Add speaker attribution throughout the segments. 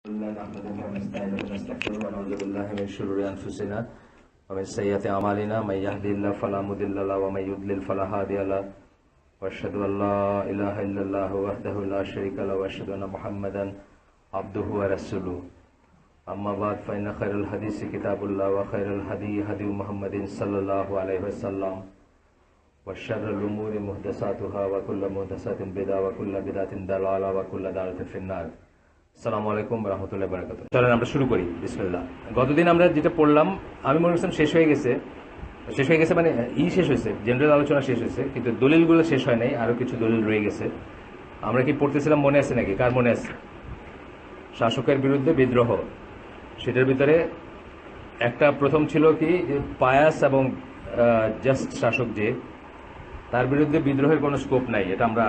Speaker 1: نحمده ونستعينه ونستغفره ونعوذ بالله من شرور انفسنا ومن سيئات اعمالنا من يهده الله فلا مضل له ومن يضلل فلا هادي له واشهد ان لا اله الا الله وحده لا شريك له واشهد ان محمدا عبده ورسوله اما بعد فان خير الحديث كتاب الله وخير الهدي هدي محمد صلى الله عليه وسلم وشر الامور محدثاتها وكل محدثة بدعة وكل بدعة ضلالة وكل ضلالة في النار। আসসালামু আলাইকুম ওয়া রাহমাতুল্লাহি ওয়া বারাকাতুহু। চলেন আমরা শুরু করি। বিসমিল্লাহ। গতদিন আমরা যেটা পড়লাম আমি মনে করছিলাম শেষ হয়ে গেছে মানে শেষ হয়েছে, জেনারেল আলোচনা শেষ হয়েছে, কিন্তু দলিলগুলো শেষ হয় নাই, আরো কিছু দলিল রয়ে গেছে। আমরা কি পড়তেছিলাম মনে আছে নাকি? কার মনে আছে? শাসকের বিরুদ্ধে বিদ্রোহ, সেটার ভিতরে একটা প্রথম ছিল কি পায়াস এবং জাস্ট শাসক, যে তার বিরুদ্ধে বিদ্রোহের কোনো স্কোপ নাই, এটা আমরা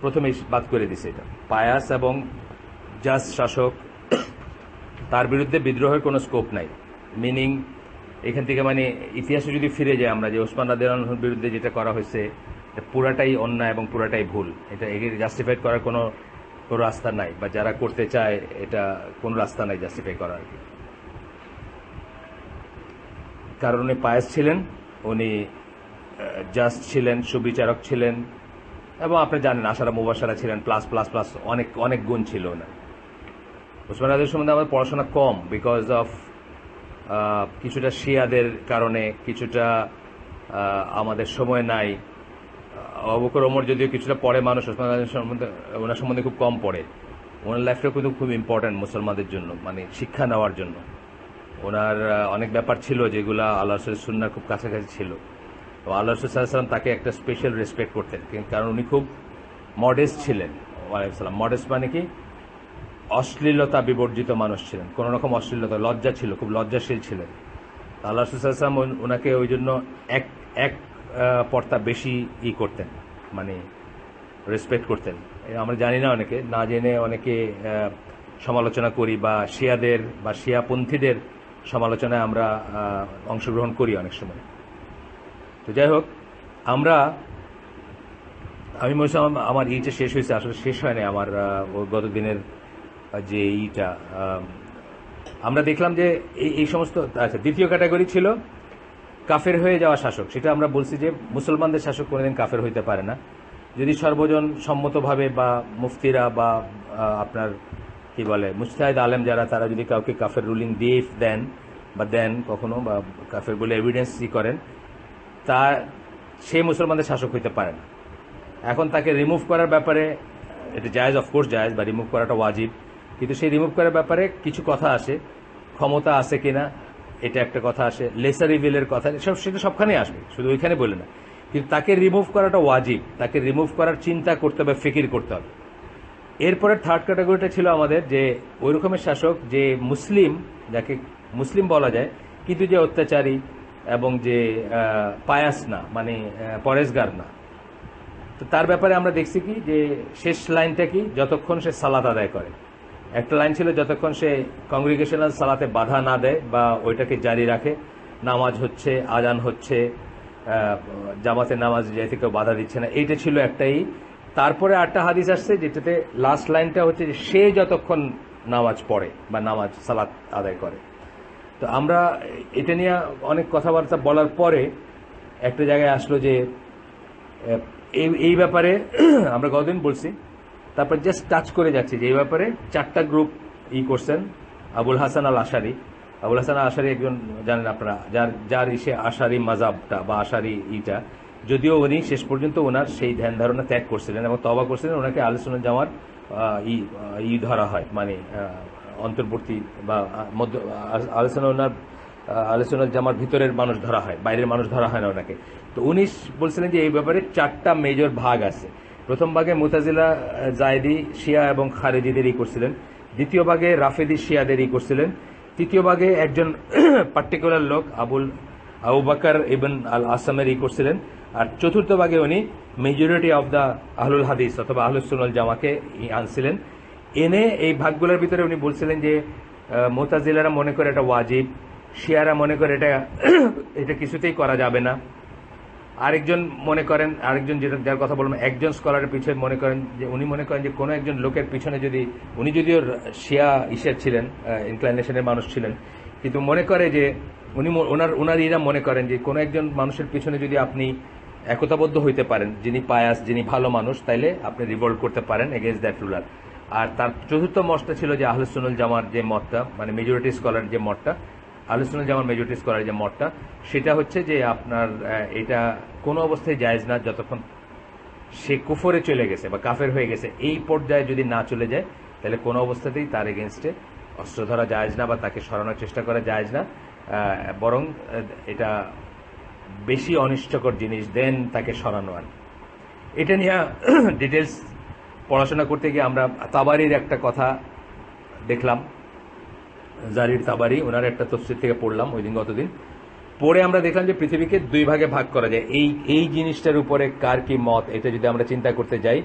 Speaker 1: প্রথমেই বাদ করে দিছি। এটা পায়াস এবং জাস্ট শাসক, তার বিরুদ্ধে বিদ্রোহের কোনো স্কোপ নাই। মিনিং এখান থেকে মানে ইতিহাসে যদি ফিরে যায় আমরা, যে ওসমান রাদিয়াল্লাহু আনহুর বিরুদ্ধে যেটা করা হয়েছে পুরাটাই অন্যায় এবং পুরাটাই ভুল, এটা জাস্টিফাইড করার কোনো রাস্তা নাই, বা যারা করতে চায় এটা কোনো রাস্তা নাই জাস্টিফাই করার। কারণ উনি পায়াস ছিলেন, উনি জাস্ট ছিলেন, সুবিচারক ছিলেন, এবং আপনি জানেন আশারা মুবাশশারা ছিলেন, প্লাস প্লাস প্লাস অনেক অনেক গুণ ছিল না। ওসমান রাদিয়াল্লাহু সম্বন্ধে আমাদের পড়াশোনা কম, বিকজ অফ কিছুটা শিয়াদের কারণে, কিছুটা আমাদের সময় নাই। আবু বকর ওমর যদিও কিছুটা পড়ে মানুষ, ওসমান রাদিয়াল্লাহু ওনার সম্বন্ধে খুব কম পড়ে। ওনার লাইফটা কিন্তু খুব ইম্পর্ট্যান্ট মুসলমানদের জন্য, মানে শিক্ষা নেওয়ার জন্য। ওনার অনেক ব্যাপার ছিল যেগুলা আল্লাহ রাসূলের সুন্নাহর খুব কাছাকাছি ছিল। আল্লাহ রাসূল সাল্লাল্লাহু আলাইহি ওয়াসাল্লাম তাকে একটা স্পেশাল রেসপেক্ট করতেন, কারণ উনি খুব মডেস্ট ছিলেন। ওয়ালাইকুম সালাম। মডেস্ট মানে কি? অশ্লীলতা বিবর্জিত মানুষ ছিলেন, কোন রকম অশ্লীলতা, লজ্জা ছিল, খুব লজ্জাশীল ছিলেন। আল্লাহ রাসূল সাল্লাল্লাহু আলাইহি ওয়াসাল্লাম ওনাকে ওই জন্য এক পর্তা বেশি করতেন, মানে রেসপেক্ট করতেন। আমরা জানি না, অনেকে না জেনে অনেকে সমালোচনা করি, বা শিয়াদের বা শিয়াপন্থীদের সমালোচনায় আমরা অংশগ্রহণ করি অনেক সময়। তো যাই হোক, আমি মনে হচ্ছে আমার ইটা শেষ হয়েছে, আসলে শেষ হয় না আমার গত দিনের যে আমরা দেখলাম যে এই সমস্ত। আচ্ছা, দ্বিতীয় ক্যাটাগরি ছিল কাফের হয়ে যাওয়া শাসক। সেটা আমরা বলছি যে মুসলমানদের শাসক কোনোদিন কাফের হইতে পারে না, যদি সর্বজন সম্মতভাবে বা মুফতিরা বা আপনার কি বলে মুজতাহিদ আলেম যারা, তারা যদি কাউকে কাফের রুলিং দেন কখনো, বা কাফের বলে এভিডেন্স করেন, তা সে মুসলমানদের শাসক হইতে পারে না। এখন তাকে রিমুভ করার ব্যাপারে এটা জায়েজ, অফকোর্স জায়েজ, বা রিমুভ করাটা ওয়াজিব, কিন্তু সেই রিমুভ করার ব্যাপারে কিছু কথা আসে। ক্ষমতা আছে কিনা এটা একটা কথা আসে, লেসার ইভিলের কথা, সেটা সবখানে আসবে, শুধু ওইখানে বলে না। কিন্তু তাকে রিমুভ করাটা ওয়াজিব, তাকে রিমুভ করার চিন্তা করতে হবে, ফিকির করতে হবে। এরপরে থার্ড ক্যাটাগরিটা ছিল আমাদের, যে ওই রকমের শাসক যে মুসলিম, যাকে মুসলিম বলা যায়, কিন্তু যে অত্যাচারী এবং যে পায়াস না, মানে পরেশগার না। তো তার ব্যাপারে আমরা দেখছি কি, যে শেষ লাইনটা কি, যতক্ষণ সে সালাত আদায় করে। একটা লাইন ছিল যতক্ষণ সে কংগ্রিগেশনাল সালাতে বাধা না দেয় বা ওইটাকে জারি রাখে, নামাজ হচ্ছে, আজান হচ্ছে, জামাতে নামাজ যাইতে কেউ বাধা দিচ্ছে না, এইটা ছিল একটাই। তারপরে আটটা হাদিস আসছে, যেটাতে লাস্ট লাইনটা হচ্ছে যে সে যতক্ষণ নামাজ পড়ে বা নামাজ সালাত আদায় করে। তো আমরা এটা নিয়ে অনেক কথাবার্তা বলার পরে একটা জায়গায় আসলো যে এই ব্যাপারে আমরা গতদিন বলছি, তারপর জাস্ট টাচ করে যাচ্ছি যে এই ব্যাপারে চারটা গ্রুপ করছেন। আবুল হাসান আল আশারি একজন, জানেন আপনারা, যার আশারি মাযাবটা বা আশারি যদিও উনি শেষ পর্যন্ত ওনার সেই ধ্যান ধারণা ত্যাগ করছিলেন এবং তওবা করছিলেন, ওনাকে আহলে সুন্নাত জামার ধরা হয়, মানে অন্তর্বর্তী বা মধ্য আহলে সুন্নাত জামার ভিতরের মানুষ ধরা হয়, বাইরের মানুষ ধরা হয় না ওনাকে। তো উনি বলছিলেন যে এই ব্যাপারে চারটা মেজর ভাগ আছে। প্রথম ভাগে মুতাজিলা, জায়দি, শিয়া এবং খারেজিদের করছিলেন। দ্বিতীয় ভাগে রাফেদি, শিয়াদের করছিলেন। তৃতীয় ভাগে একজন পার্টিকুলার লোক আবু বকর ইবন আল আসামের করছিলেন। আর চতুর্থ ভাগে উনি মেজরিটি অফ দ্য আহলুল হাদিস অথবা আহলুস সুন্নাত জামাকে আনছিলেন। এনে এই ভাগগুলোর ভিতরে উনি বলছিলেন যে মুতাজিলারা মনে করে এটা ওয়াজিব, শিয়ারা মনে করে এটা কিছুতেই করা যাবে না, আরেকজন মনে করেন, আরেকজন যেটা যার কথা বললাম, একজন স্কলারের পিছনে মনে করেন যে উনি মনে করেন যে কোনো একজন লোকের পিছনে যদি, উনি যদিও শিয়া ইসের ছিলেন, ইনক্লাইনেশনের মানুষ ছিলেন, কিন্তু মনে করে যে উনি ওনার ইরা মনে করেন যে কোনো একজন মানুষের পিছনে যদি আপনি একতাবদ্ধ হইতে পারেন, যিনি পায়াস, যিনি ভালো মানুষ, তাইলে আপনি রিভল্ট করতে পারেন এগেইনস্ট দ্যাট রুলার। আর তার চতুর্থ মতটা ছিল যে আহলে সুন্নাত জামার যে মতটা, মানে মেজরিটি স্কলার যে মতটা, আহলে সুন্নাত জামার মেজরিটি স্কলার যে মতটা, সেটা হচ্ছে যে আপনার এটা কোনো অবস্থায় জায়েজ না যতক্ষণ সে কুফরে চলে গেছে বা কাফের হয়ে গেছে। এই পর্যায়ে যদি না চলে যায় তাহলে কোনো অবস্থাতেই তার এগেনস্টে অস্ত্র ধরা জায়েজ না বা তাকে সরানোর চেষ্টা করা জায়েজ না, বরং এটা বেশি অনিষ্টকর জিনিস দেন তাকে সরানো। আর এটা নিয়ে ডিটেলস পড়াশোনা করতে গিয়ে আমরা তাবারির একটা কথা দেখলাম, জারির তাবারি, ওনার একটা তফসির থেকে পড়লাম ওই দিন, গতদিন পড়ে আমরা দেখলাম যে পৃথিবীকে দুই ভাগে ভাগ করা যায়। এই জিনিসটার উপরে কার কি মত, এটা যদি আমরা চিন্তা করতে যাই,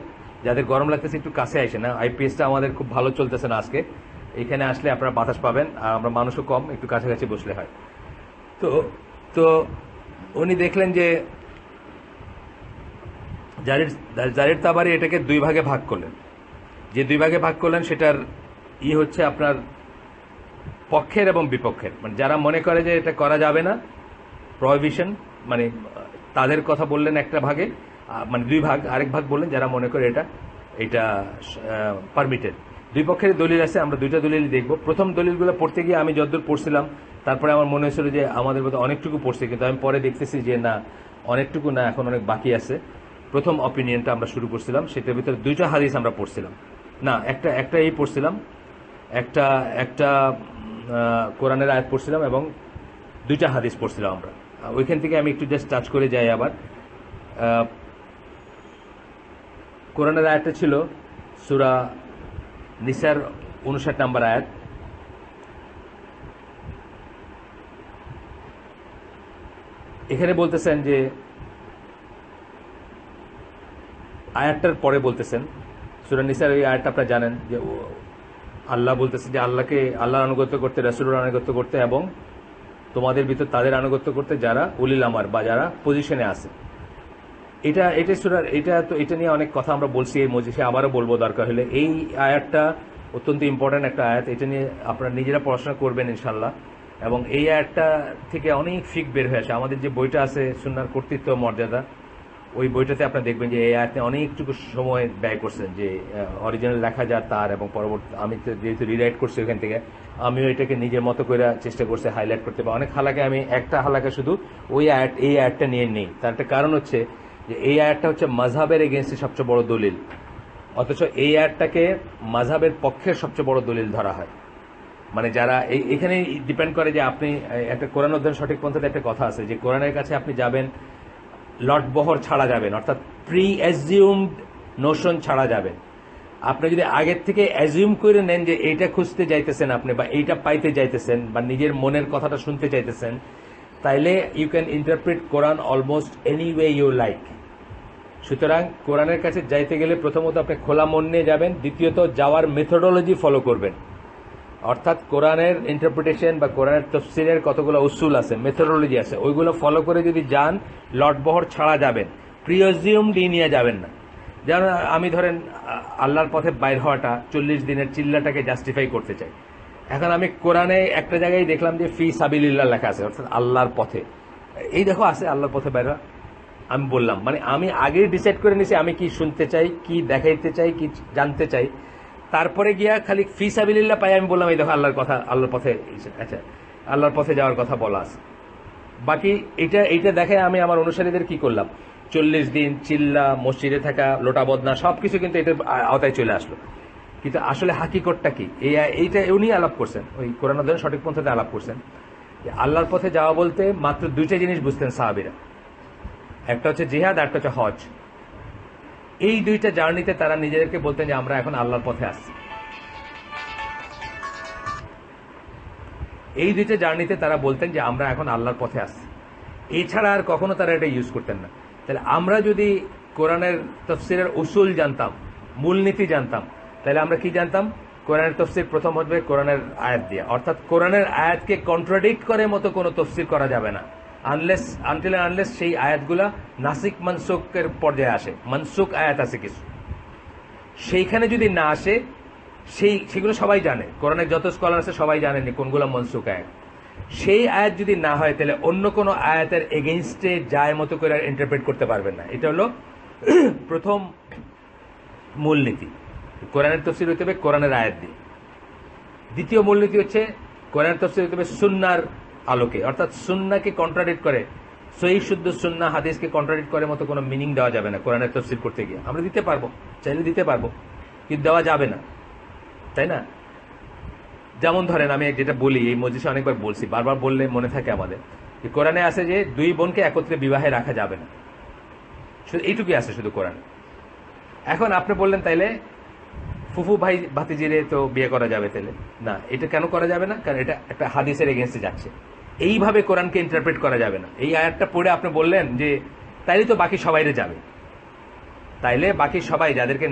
Speaker 1: যাদের গরম লাগতেছে একটু কাছে আসে না, আইপিএসটা আমাদের খুব ভালো চলতেছে না আজকে, এখানে আসলে আপনারা বাতাস পাবেন, আর আমরা মানুষও কম, একটু কাছাকাছি বসলে হয়। তো তো উনি দেখলেন যে জারির তাবারি এটাকে দুই ভাগে ভাগ করলেন। যে দুই ভাগে ভাগ করলেন সেটার হচ্ছে আপনার পক্ষের এবং বিপক্ষের, মানে যারা মনে করে যে এটা করা যাবে না, প্রহিবিশন, মানে তাদের কথা বললেন একটা ভাগে, মানে দুই ভাগ, আরেক ভাগ বললেন যারা মনে করে এটা পারমিটেড। দুই পক্ষের দলিল আছে, আমরা দুইটা দলিল দেখব। প্রথম দলিলগুলো পড়তে গিয়ে আমি যতদূর পড়ছিলাম, তারপরে আমার মনে হয়েছিল যে আমাদের মধ্যে অনেকটুকু পড়ছে, কিন্তু আমি পরে দেখতেছি যে না, অনেকটুকু না, এখন অনেক বাকি আছে। প্রথম অপিনিয়নটা আমরা শুরু করছিলাম, সেটার ভিতরে দুইটা হাদিস আমরা পড়ছিলাম, না একটা এই পড়ছিলাম, একটা কোরআনের আয়াত পড়ছিলাম এবং দুইটা হাদিস পড়ছিলাম আমরা। ওইখান থেকে আমি একটু জাস্ট টাচ করে যাই। আবার কোরআনের আয়াতটা ছিল সূরা নিসার 59 নম্বর আয়াত। এখানে বলতেছেন যে, আয়াতটার পরে বলতেছেন, সূরা নিসার এই আয়াতটা আপনারা জানেন যে আল্লাহ বলতেছে যে আল্লাহর আনুগত্য করতে, রাসূলের আনুগত্য করতে এবং তোমাদের ভিতর তাদের আনুগত্য করতে যারা উলিল আমর বা যারা পজিশনে আছে। এটা নিয়ে অনেক কথা আমরা বলছি এই মজলিসে, আবারও বলবো দরকার হলে। এই আয়াতটা অত্যন্ত ইম্পর্ট্যান্ট একটা আয়াত, এটা নিয়ে আপনারা নিজেরা পড়াশোনা করবেন ইনশাল্লাহ। এবং এই আয়াতটা থেকে অনেক ফিক বের হয়ে আসে। আমাদের যে বইটা আছে সুন্নাহর কর্তৃত্ব মর্যাদা, ওই বইটাতে আপনারা দেখবেন যে এই আয়াতে অনেকটুকু সময় ব্যয় করছেন, যে অরিজিনাল লেখা যা তার, এবং পরবর্তী আমি তো যেহেতু রিরাইট করছি ওখান থেকে, আমিও এটাকে নিজের মতো করে চেষ্টা করছি হাইলাইট করতে। বা অনেক হালাকে আমি একটা হালাকে শুধু এই আয়াতটা নিয়ে নেই। তার একটা কারণ হচ্ছে যে এই আয়াতটা হচ্ছে মাযহাবের এগেইনস্টে সবচেয়ে বড় দলিল, অথচ এই আয়াতটাকে মাযহাবের পক্ষের সবচেয়ে বড় দলিল ধরা হয়। মানে যারা এখানে ডিপেন্ড করে যে আপনি একটা কোরআন অধ্যয়ন সঠিক পন্থাতে একটা কথা আছে যে কোরআনের কাছে আপনি যাবেন লটবহর ছাড়া যাবেন, অর্থাৎ প্রি অ্যাজিউমড নোশন ছাড়া যাবেন। আপনি যদি আগের থেকে অ্যাজিউম করে নেন যে এইটা খুঁজতে যাইতেছেন আপনি, বা এইটা পাইতে যাইতেছেন, বা নিজের মনের কথাটা শুনতে চাইতেছেন, তাইলে you can interpret Quran almost any way you like. সুতরাং কোরআনের কাছে যাইতে গেলে প্রথমত আপনি খোলা মন নিয়ে যাবেন, দ্বিতীয়ত যাওয়ার মেথোডোলজি ফলো করবেন। অর্থাৎ কোরআনের ইন্টারপ্রিটেশন বা কোরআনের তফসিরের কতগুলো উসুল আছে, মেথোডোলজি আছে, ওইগুলো ফলো করে যদি যান লটবহর ছাড়া যাবেন, প্রিঅজিউম দিয়ে নিয়ে যাবেন না। যেমন আমি ধরেন আল্লাহর পথে বাইর হওয়াটা 40 দিনের চিল্লাটাকে জাস্টিফাই করতে চাই। এখন আমি কোরআনে একটা জায়গায় দেখলাম যে ফি সাবিলিল্লাহ লেখা আছে, অর্থাৎ আল্লাহর পথে, এই দেখো আছে আল্লাহর পথে বাইর হওয়া। আমি বললাম মানে আমি আগেই ডিসাইড করে নিয়েছি আমি কি শুনতে চাই, কি দেখাইতে চাই, কি জানতে চাই। তারপরে গিয়া খালি ফি সাবিলিল্লাহ পাই আমি বললাম এই দেখো আল্লাহর কথা, আল্লাহর পথে, আচ্ছা আল্লাহর পথে যাওয়ার কথা বলা আছে। বাকি এইটা দেখে আমি আমার অনুসারীদের কি করলাম, 40 দিন চিল্লা, মসজিদে থাকা, লোটা বদনা সবকিছু কিন্তু এটার আওতায় চলে আসলো। কিন্তু আসলে হাকিকতটা কি, এইটা উনি আলাপ করছেন, ওই কোরআন অধ্যয়ন সঠিক পন্থাতে আলাপ করছেন যে আল্লাহর পথে যাওয়া বলতে মাত্র দুইটা জিনিস বুঝতেন সাহাবীরা, একটা হচ্ছে জিহাদ, একটা হচ্ছে হজ। এই দুইটা জার্নিতে তারা নিজেদেরকে বলতেন যে আমরা এখন আল্লাহর পথে আসছি। এই দুইটা জার্নিতে তারা বলতেন যে আমরা এখন আল্লাহর পথে আসছি, এছাড়া আর কখনো তারা এটা ইউজ করতেন না। তাহলে আমরা যদি কোরআনের তফসিরের উসুল জানতাম, মূলনীতি জানতাম, তাহলে আমরা কি জানতাম, কোরআনের তফসির প্রথম হবে কোরআনের আয়াত দিয়ে, অর্থাৎ কোরআনের আয়াতকে কন্ট্রাডিক্ট করে মতো কোনো তফসির করা যাবে না। আনলেস সেই আয়াতগুলা নাসিক মনসুকের পর্যায়ে আসে, মনসুক আয়াত আছে কিছু, সেইখানে যদি না আসে, সেগুলো সবাই জানে, কোরআনের যত স্কলার আছে সবাই জানেন কোনগুলো মনসুক আয়াত। সেই আয়াত যদি না হয় তাহলে অন্য কোনো আয়াতের এগেইনস্টে যায় মতো করে ইন্টারপ্রেট করতে পারবেন না। এটা হলো প্রথম মূলনীতি, কোরআনের তফসির হতে হবে কোরআনের আয়াত দিয়ে। দ্বিতীয় মূলনীতি হচ্ছে কোরআনের তফসির হতে হবে সুন্নার আলোকে, অর্থাৎ সুন্নাকে কন্ট্রাডিক্ট করে, সহিহ শুদ্ধ সুন্নাহ হাদিসকে কন্ট্রাডিক্ট করে মতো কোনো মিনিং দেওয়া যাবে না কোরআনের তফসির করতে গিয়ে। আমরা দিতে পারবো, চাইলে দিতে পারবো, কিন্তু দেওয়া যাবে না, তাই না? যেমন ধরেন, আমি যেটা বলি, এই মজলিসে অনেকবার বলছি, বারবার বললে মনে থাকে আমাদের, যে কোরআনে আছে যে দুই বোনকে একত্রে বিবাহে রাখা যাবে না, শুধু এইটুকুই আছে শুধু কোরআনে। এখন আপনি বললেন তাইলে ফুফু ভাই ভাতিজিরে তো বিয়ে করা যাবে, তাইলে না, এটা কেন করা যাবে না? কারণ এটা একটা হাদিসের এগেনস্টে যাচ্ছে। এইভাবে কোরআনকে ইন্টারপ্রেট করা যাবে না। এই আয়াতটা পড়ে আপনি বললেন যে তাইলে তো বাকি সবাইরে যাবে, তাইলে বাকি সবাই যাদেরকে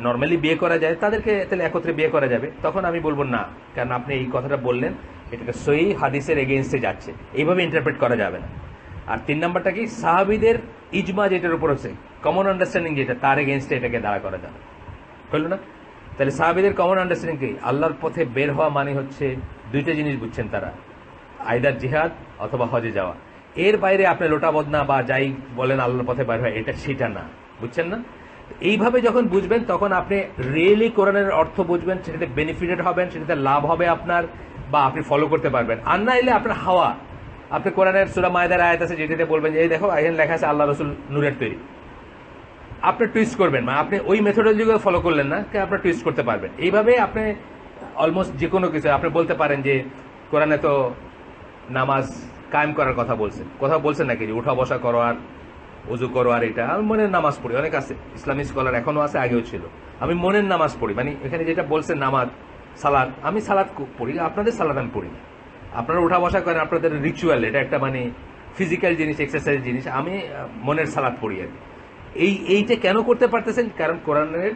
Speaker 1: নর্মালি বিয়ে করা যায় তাদেরকে তাহলে একত্রে বিয়ে করা যাবে। তখন আমি বলবো না, কারণ আপনি এই কথাটা বললেন, এটাকে সহিহ হাদিসের এগেইনস্টে যাচ্ছে, এইভাবে ইন্টারপ্রেট করা যাবে না। আর 3 নাম্বারটা কি, সাহাবীদের ইজমা যেটার উপর হচ্ছে, কমন আন্ডারস্ট্যান্ডিং যেটা, তার এগেইনস্টে এটাকে দাঁড়া করা যাবে, হলো না? তাহলে সাহাবীদের কমন আন্ডারস্ট্যান্ডিং কি? আল্লাহর পথে বের হওয়া মানে হচ্ছে দুইটা জিনিস বুঝছেন তারা, আইদার জিহাদ অথবা হজে যাওয়া। এর বাইরে আপনি লোটা বদনা বা যাই বলেন আল্লাহর পথে বের হয়, এটা সেটা না, বুঝছেন না? এইভাবে যখন বুঝবেন তখন আপনি রিয়েলি কোরআনের অর্থ বুঝবেন, সেটাতে বেনিফিটেড হবেন, সেটাতে লাভ হবে আপনার, বা আপনি ফলো করতে পারবেন। আর না এলে আপনার হাওয়া, আপনি কোরআনের সূরা মায়েদার আয়াত আছে যেটাতে বলবেন যে এই দেখো এখানে লেখা আছে আল্লাহ রসুল নূরের তৈরি, আপনি টুইস্ট করবেন, মানে আপনি ওই মেথোডলজিগুলো ফলো করলেন না, আপনি টুইস্ট করতে পারবেন। এইভাবে আপনি অলমোস্ট যে কোনো কিছু আপনি বলতে পারেন যে কোরআনে তো নামাজ কায়েম করার কথা বলছেন, কোথাও বলছেন নাকি যে উঠা বসা করো আর উজু করো আর এটা, আমি মনের নামাজ পড়ি, অনেক আছে ইসলামিক স্কলার এখনো আছে, আগেও ছিল, আমি মনের নামাজ পড়ি, মানে এখানে যেটা বলছেন নামাজ সালাদ, আমি সালাদ পড়ি, আপনাদের সালাদ আমি পড়ি না। আপনারা উঠা বসা করেন, আপনাদের রিচুয়াল, এটা একটা মানে ফিজিক্যাল জিনিস, এক্সারসাইজ জিনিস, আমি মনের সালাদ পড়ি আর কি। এইটা কেন করতে পারতেছেন? কারণ কোরআনের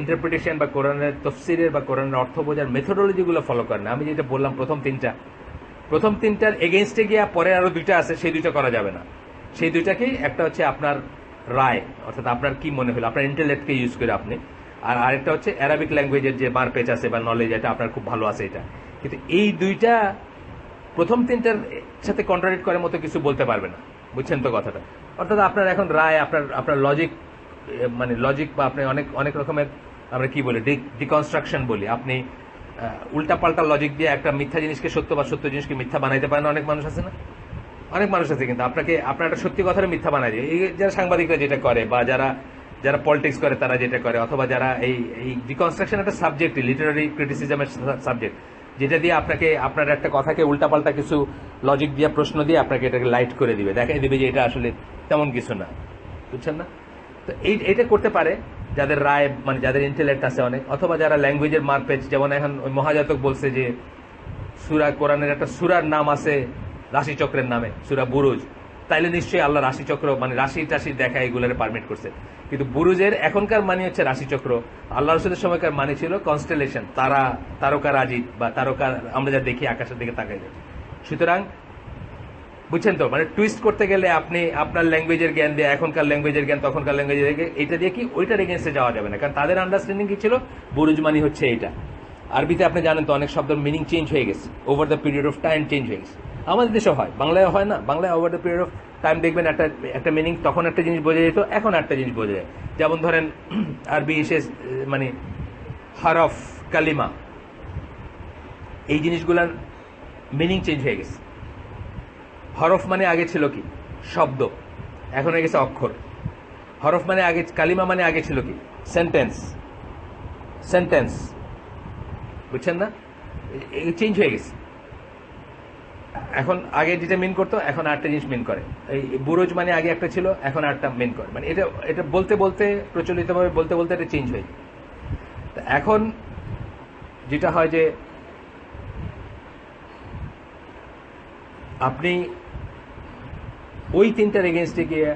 Speaker 1: ইন্টারপ্রিটেশন বা কোরআনের তফসিরের বা কোরআনের অর্থ বোঝার মেথোডোলজিগুলো ফলো করেন। আমি যেটা বললাম প্রথম তিনটার এগেইনস্টে গিয়া পরে আরো 2টা আছে, সেই 2টা করা যাবে না। সেই 2টাকে, একটা হচ্ছে আপনার রায়, অর্থাৎ আপনার কি মনে হলো, আপনার ইন্টেলেক্টকে ইউজ করে আপনি, আর আরেকটা হচ্ছে অ্যারাবিক ল্যাঙ্গুয়েজের যে মারপেচ আছে বা নলেজ, এটা আপনার খুব ভালো আছে এটা। কিন্তু এই 2টা প্রথম 3টার সাথে কন্ট্রাডিক্ট করার মতো কিছু বলতে পারবে না, বুঝছেন তো কথাটা? অর্থাৎ আপনার এখন রায়, আপনার লজিক, মানে লজিক বা আপনি অনেক রকমের আমরা কি বলি ডিকনস্ট্রাকশন বলি, আপনি উল্টাপাল্টা লজিক দিয়ে একটা মিথ্যা জিনিসকে সত্য বা সত্য জিনিসকে মিথ্যা বানাইতে পারেন। অনেক মানুষ আছে না, অনেক মানুষ আছে, কিন্তু আপনার একটা সত্যি কথাটা মিথ্যা বানাই দিয়ে, এই যারা সাংবাদিকরা যেটা করে বা যারা পলিটিক্স করে তারা যেটা করে, অথবা যারা এই ডিকনস্ট্রাকশন একটা সাবজেক্ট, লিটারারি ক্রিটিসিজমের সাবজেক্ট, যেটা দিয়ে আপনার একটা কথাকে উল্টাপাল্টা কিছু লজিক দিয়ে প্রশ্ন দিয়ে আপনাকে এটাকে লাইট করে দিবে, দেখাই দিবে যে এটা আসলে তেমন কিছু না, বুঝছেন না? তো এটা করতে পারে যাদের রায়, মানে যাদের ইন্টেলেক্ট আছে অনেক, অথবা যারা ল্যাঙ্গুয়েজের মারপেচ, যেমন এখন ওই মহাজাতক বলছে যে সূরা, কোরআনের একটা সূরার নাম আছে রাশিচক্রের নামে, সূরা বুরুজ, তাইলে নিশ্চয়ই আল্লাহ রাশিচক্র মানে রাশি টাশি দেখা এগুলোর পারমিট করছে। কিন্তু বুরুজের এখনকার মানে হচ্ছে রাশিচক্র, আল্লাহ রসুলের সময়কার মানে ছিল কনস্টেলেশন, তারকা রাজি বা তারকা আমরা যা দেখি আকাশের দিকে তাকাই যায়। সুতরাং বুঝছেন তো, মানে টুইস্ট করতে গেলে আপনি আপনার ল্যাঙ্গুয়েজের জ্ঞান দিয়ে, এখনকার ল্যাঙ্গুয়েজের জ্ঞান তখনকার ল্যাঙ্গুয়েজের জ্ঞান, এটা দিয়ে কি ওইটার এগেন্সে যাওয়া যাবে না, কারণ তাদের আন্ডারস্ট্যান্ডিং কি ছিল, বুরুজ মানে হচ্ছে এইটা। আরবিতে আপনি জানেন তো অনেক শব্দের মিনিং চেঞ্জ হয়ে গেছে, over the period of time change হয়ে গেছে। আমাদের দেশে হয়, বাংলায় হয় না, বাংলায় over the period of time দেখবেন একটা মিনিং তখন একটা জিনিস বোঝা যেত, এখন একটা জিনিস বোঝা যায়। যেমন ধরেন আরবি এসে মানে হরফ, কালিমা, এই জিনিসগুলার মিনিং চেঞ্জ হয়ে গেছে। হরফ মানে আগে ছিল কি শব্দ, এখন হয়ে গেছে অক্ষর। হরফ মানে আগে, কালিমা মানে আগে ছিল কি সেন্টেন্স, বুঝছেন না? চেঞ্জ হয়ে গেছে। এখন আগে যেটা মিন করতো এখন আরেকটা জিনিস মিন করে। এই বুরুজ মানে আগে একটা ছিল, এখন আরেকটা মিন করে, মানে এটা বলতে বলতে প্রচলিতভাবে বলতে বলতে এটা চেঞ্জ হয়ে যায়। এখন যেটা হয় যে আপনি ওই 3টার এগেনস্টে গিয়ে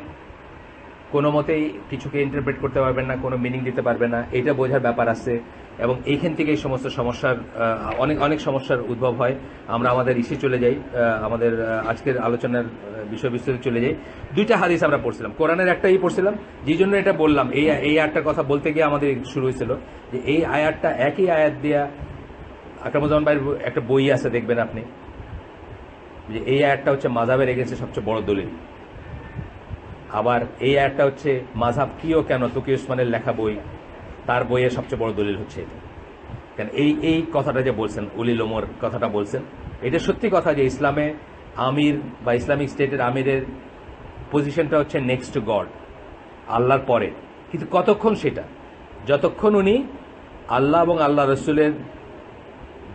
Speaker 1: কোনো মতেই কিছুকে ইন্টারপ্রেট করতে পারবেন না, কোনো মিনিং দিতে পারবেন না, এটা বোঝার ব্যাপার আছে। এবং এইখান থেকে এই সমস্ত সমস্যার অনেক অনেক সমস্যার উদ্ভব হয়। আমরা আমাদের ইস্যে চলে যাই, আমাদের আজকের আলোচনার বিষয়বস্তুতে চলে যাই। দুইটা হাদিস আমরা পড়ছিলাম, কোরআনের একটাই পড়ছিলাম, যে জন্য এটা বললাম। এই আয়াতটার কথা বলতে গিয়ে আমাদের শুরু হয়েছিল যে এই আয়াতটা একই আয়াত দিয়া আকরামুজ্জামান ভাইয়ের একটা বই আছে, দেখবেন আপনি, যে এই আয়াতটা হচ্ছে মাযহাবের এগেন্সে সবচেয়ে বড় দলিল। আবার এই আয়াতটা হচ্ছে মাযহাব কিও কেন, তকি উসমানের লেখা বই, তার বইয়ের সবচেয়ে বড় দলিল হচ্ছে এটা। কেন এই কথাটা যে বলছেন, উলিল ওমর কথাটা বলছেন, এটা সত্যি কথা যে ইসলামে আমির বা ইসলামিক স্টেটের আমিরের পজিশনটা হচ্ছে নেক্সট টু গড, আল্লাহর পরে। কিন্তু কতক্ষণ সেটা, যতক্ষণ উনি আল্লাহ এবং আল্লাহ রসুলের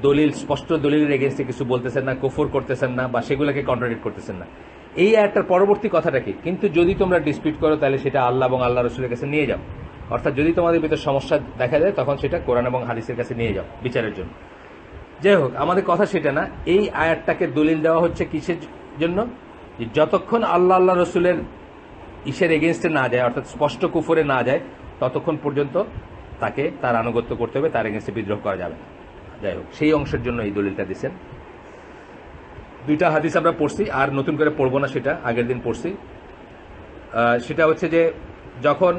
Speaker 1: দলিল, স্পষ্ট দলিলের এগেনস্টে কিছু বলতেছেন না, কুফর করতেছেন না, বা সেগুলোকে কন্ট্রাডিক্ট করতেছেন না। এই একটার পরবর্তী কথাটা কি, কিন্তু যদি তোমরা ডিসপিউট করো তাহলে সেটা আল্লাহ এবং আল্লাহ রসুলের কাছে নিয়ে যাও। অর্থাৎ যদি তোমাদের ভিতরে সমস্যা দেখা যায় তখন সেটা কোরআন এবং হাদিসের কাছে নিয়ে যাও বিচারের জন্য। যাই হোক, আমাদের কথা সেটা না। এই আয়াতটাকে দলিল দেওয়া হচ্ছে কিসের জন্য, যে যতক্ষণ আল্লাহ আল্লাহ রসুলের ইসের এগেনস্টে না যায়, অর্থাৎ স্পষ্ট কুফরে না যায়, ততক্ষণ পর্যন্ত তাকে তার আনুগত্য করতে হবে, তার এগেনস্টে বিদ্রোহ করা যাবে না। যাই হোক, সেই অংশের জন্য এই দলিলটা দিচ্ছেন। দুইটা হাদিস আমরা পড়ছি, আর নতুন করে পড়বো না, সেটা আগের দিন পড়ছি। সেটা হচ্ছে যে যখন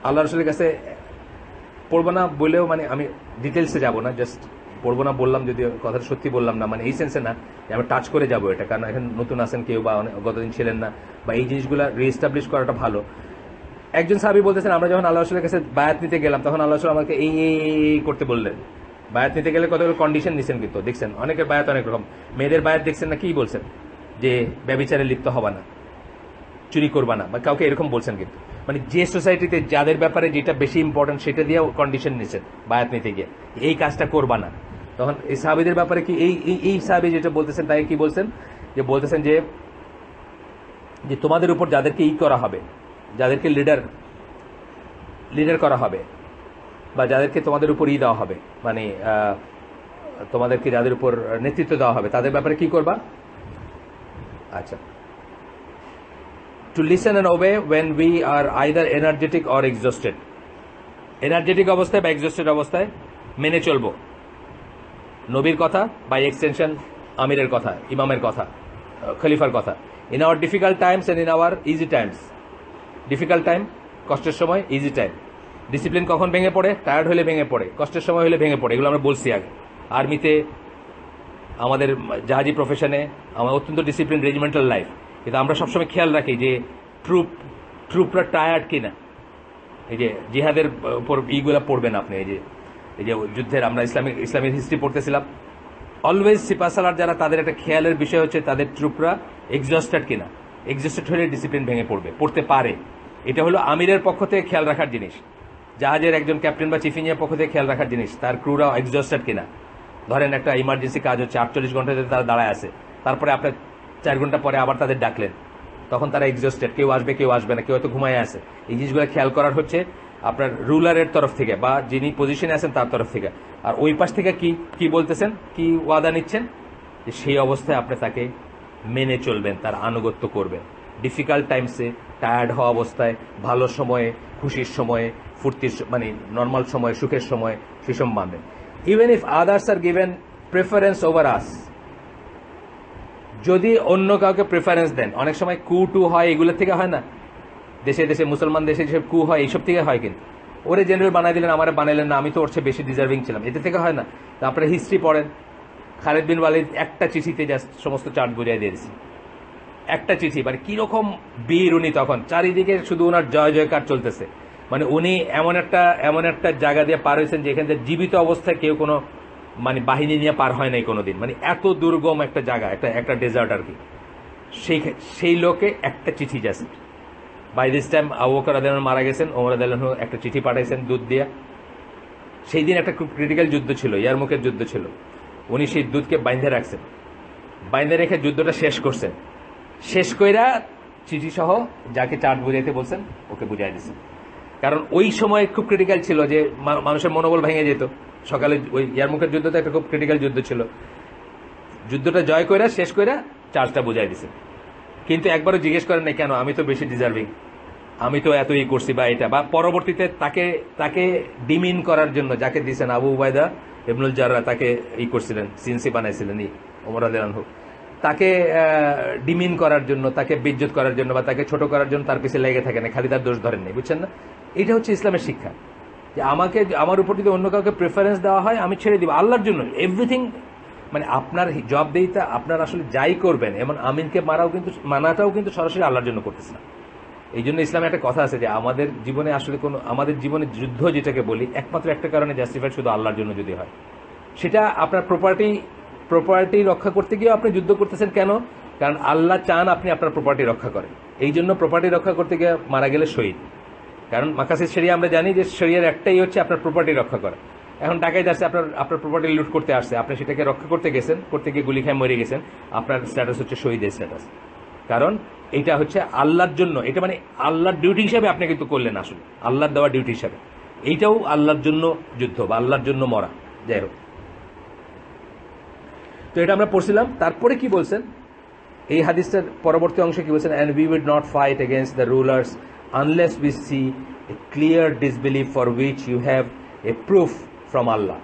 Speaker 1: আল্লাহ রসুলের কাছে, পড়বো না বলেও মানে আমি ডিটেলসে যাব না, জাস্ট পড়বো না বললাম, যদি কথাটা সত্যি বললাম না, মানে এই সেন্সে না যে আমি টাচ করে যাবো এটা, কারণ এখন নতুন আসেন কেউ, বা গতদিন ছিলেন না, বা এই জিনিসগুলো রিএস্টাবলিশ করাটা ভালো। একজন সাহাবী বলতেছেন, আমরা যখন আল্লাহ রসুলের কাছে বায়াত নিতে গেলাম, তখন আল্লাহ রসুল আমাকে এই করতে বললেন। বায়াত নিতে গেলে কতগুলো কন্ডিশন নিচ্ছেন, কিন্তু দেখছেন অনেকের বায়াত অনেক রকম। মেয়েদের বায়াত দেখছেন না, কি বলছেন, যে ব্যভিচারে লিপ্ত হবা না, চুরি করবা না, বা কাউকে এরকম বলছেন। কিন্তু মানে যে সোসাইটিতে যাদের ব্যাপারে যেটা বেশি ইম্পর্টেন্ট সেটা দিয়ে কন্ডিশন নিচ্ছেন বায়াত নিতে গিয়ে, এই কাজটা করবা না। তখন এই সাহাবীদের ব্যাপারে কি এই সাহাবী যেটা বলতেছেন, তাই কি বলছেন, যে বলতেছেন যে তোমাদের উপর যাদেরকে করা হবে, যাদেরকে লিডার করা হবে, বা যাদেরকে তোমাদের উপর দেওয়া হবে, মানে তোমাদেরকে যাদের উপর নেতৃত্ব দেওয়া হবে, তাদের ব্যাপারে কি করবা? আচ্ছা, to listen and obey when we are either energetic or exhausted. Energetic অবস্থায় বা এক্সস্টেড অবস্থায় মেনে চলবো নবীর কথা, বাই এক্সটেনশন আমিরের কথা, ইমামের কথা, খলিফার কথা। In our difficult times and in our easy times. Difficult time, কষ্টের সময়, ইজি টাইম। ডিসিপ্লিন কখন ভেঙে পড়ে? টায়ার্ড হলে ভেঙে পড়ে, কষ্টের সময় হলে ভেঙে পড়ে, এগুলো আমরা বলছি আগে। আর্মিতে, আমাদের জাহাজি প্রফেশনে, আমার অত্যন্ত ডিসিপ্লিন রেজিমেন্টাল লাইফ, কিন্তু আমরা সবসময় খেয়াল রাখি যে ট্রুপরা টায়ার্ড কিনা। এই যে জিহাদের উপর ইগুলা পড়বেন আপনি, এই যে যুদ্ধের আমরা ইসলামিক হিস্ট্রি পড়তেছিলাম, অলওয়েজ সিপাহসালার যারা, তাদের একটা খেয়ালের বিষয় হচ্ছে তাদের ট্রুপরা এক্সস্টেড কিনা। এক্সস্টেড হলে ডিসিপ্লিন ভেঙে পড়তে পারে। এটা হলো আমিরের পক্ষ থেকে খেয়াল রাখার জিনিস, জাহাজের একজন ক্যাপ্টেন বা চিফ ইঞ্জিনিয়ার পক্ষ থেকে খেয়াল রাখার জিনিস, তার ক্রুরা এক্সস্টেড কিনা। ধরেন একটা ইমার্জেন্সি কাজ হচ্ছে, 48 ঘন্টা ধরে তারা দাঁড়ায় আছে, তারপরে আপনার 4 ঘন্টা পরে আবার তাদের ডাকলেন, তখন তারা এক্সস্টেড, কেউ আসবে কেউ আসবে না, কেউ হয়তো ঘুমায় আছে। এই জিনিসগুলো খেয়াল করার হচ্ছে আপনার রুলারের তরফ থেকে, বা যিনি পজিশনে আছেন তার তরফ থেকে। আর ওই পাশ থেকে কি বলতেছেন, কি ওয়াদা নিচ্ছেন, যে সেই অবস্থায় আপনি তাকে মেনে চলবেন, তার আনুগত্য করবেন। ডিফিকাল্ট টাইমসে, টায়ার্ড হওয়া অবস্থায়, ভালো সময়ে, খুশির সময়ে, ফুর্তির মানে নর্মাল সময়, সুখের সময়, সেসব মানবেন। Even if others are given preference over us, যদি অন্য কাউকে প্রেফারেন্স দেন, অনেক সময় টু হয়, এগুলো থেকে হয় না, দেশে মুসলমান দেশে যেসব কু হয়, এইসব থেকে হয়। কিন্তু ওরে জেনারেল বানাই দিলেন, আমার বানাইলেন না, আমি তো ওর চেয়ে বেশি ডিজার্ভিং ছিলাম, এতে থেকে হয় না। তারপরে হিস্ট্রি পড়েন, খালিদ বিন ওয়ালিদ একটা চিঠিতে জাস্ট সমস্ত চার্ট বুঝাই দিয়েছে, একটা চিঠি। মানে কিরকম বীর উনি, তখন চারিদিকে শুধু ওনার জয় জয়কার চলতেছে। মানে উনি এমন একটা জায়গা দিয়ে পার হয়েছেন যেখান থেকে জীবিত অবস্থায় কেউ কোনো মানে বাহিনী নিয়ে পার হয় নাই কোনোদিন। মানে এত দুর্গম একটা জায়গা, একটা ডেজার্ট আর কি। সেই লোকে একটা চিঠি just, by this time Abu Bakr রাদিয়াল্লাহু আনহু মারা গেছেন, ওমর রাদিয়াল্লাহু আনহু একটা চিঠি পাঠাইছেন দুধ দিয়ে। সেই দিন একটা খুব ক্রিটিক্যাল যুদ্ধ ছিল, ইয়ারমুকের যুদ্ধ ছিল। উনি সেই দুধকে বাইন্ধে রাখছেন, বাইন্ধে রেখে যুদ্ধটা শেষ করছেন। শেষ কইরা চিঠি সহ যাকে চার্ট বুঝাইতে বলছেন ওকে বুঝাই দিচ্ছেন। কারণ ওই সময় খুব ক্রিটিক্যাল ছিল, যে মানুষের মনোবল ভেঙে যেত। সকালে ওই ইয়ারমুকের যুদ্ধটা একটা খুব ক্রিটিক্যাল যুদ্ধ ছিল। যুদ্ধটা জয় কইরা শেষ কইরা চার্জটা বুঝাই দিচ্ছেন। কিন্তু একবারও জিজ্ঞেস করেন নাই কেন, আমি তো বেশি ডিজার্ভিং, আমি তো এতই করছি বা এটা, বা পরবর্তীতে তাকে তাকে ডিমিন করার জন্য যাকে দিয়েছেন আবু উবায়দা ইবনুল জাররাহ, তাকে করছিলেন, সিএনসি বানাইছিলেন ওমর রাদিয়াল্লাহু আনহু, তাকে ডিমিন করার জন্য, তাকে বেইজ্জত করার জন্য বা তাকে ছোট করার জন্য তার পিছে লেগে থাকে না, খালি তার দোষ ধরেন নাই, বুঝছেন না? এটা হচ্ছে ইসলামের শিক্ষা, যে আমাকে আমার উপর যদি অন্য কাউকে প্রেফারেন্স দেওয়া হয় আমি ছেড়ে দিব আল্লাহর জন্য এভরিথিং। মানে আপনার জবাবদিহিতা, আপনার আসলে যাই করবেন, এমন আমিনকে মানাটাও কিন্তু সরাসরি আল্লাহর জন্য করতেছে না। এই জন্য ইসলামে একটা কথা আছে যে আমাদের জীবনে আসলে আমাদের জীবনে যুদ্ধ যেটাকে বলি, একমাত্র একটা কারণে জাস্টিফাইড, শুধু আল্লাহর জন্য যদি হয়। সেটা আপনার প্রপার্টি রক্ষা করতে গিয়েও আপনি যুদ্ধ করতেছেন কেন? কারণ আল্লাহ চান আপনি আপনার প্রপার্টি রক্ষা করেন। এই জন্য প্রপার্টি রক্ষা করতে গিয়ে মারা গেলে শহীদ। কারণ মাকাসিদ শরিয়া আমরা জানি যে শরিয়ার একটাই হচ্ছে আপনার প্রপার্টি রক্ষা করা। এখন ডাকাইত আসছে, আপনার প্রপার্টি লুট করতে আসছে, আপনি সেটাকে রক্ষা করতে গেছেন, করতে গিয়ে গুলি খায় মরে গেছেন, আপনার স্ট্যাটাস হচ্ছে শহীদের স্ট্যাটাস। কারণ এটা হচ্ছে আল্লাহর জন্য, এটা মানে আল্লাহর ডিউটি হিসাবে আপনি কিন্তু করলেন, আসলে আল্লাহর দেওয়া ডিউটি হিসাবে। এইটাও আল্লাহর জন্য যুদ্ধ বা আল্লাহর জন্য মরা। যাই হোক, তো এটা আমরা পড়ছিলাম। তারপরে কি বলছেন এই হাদিসটার পরবর্তী অংশে কি বলছেন? And we would not fight against the rulers unless we see a clear disbelief for which you have a proof from Allah.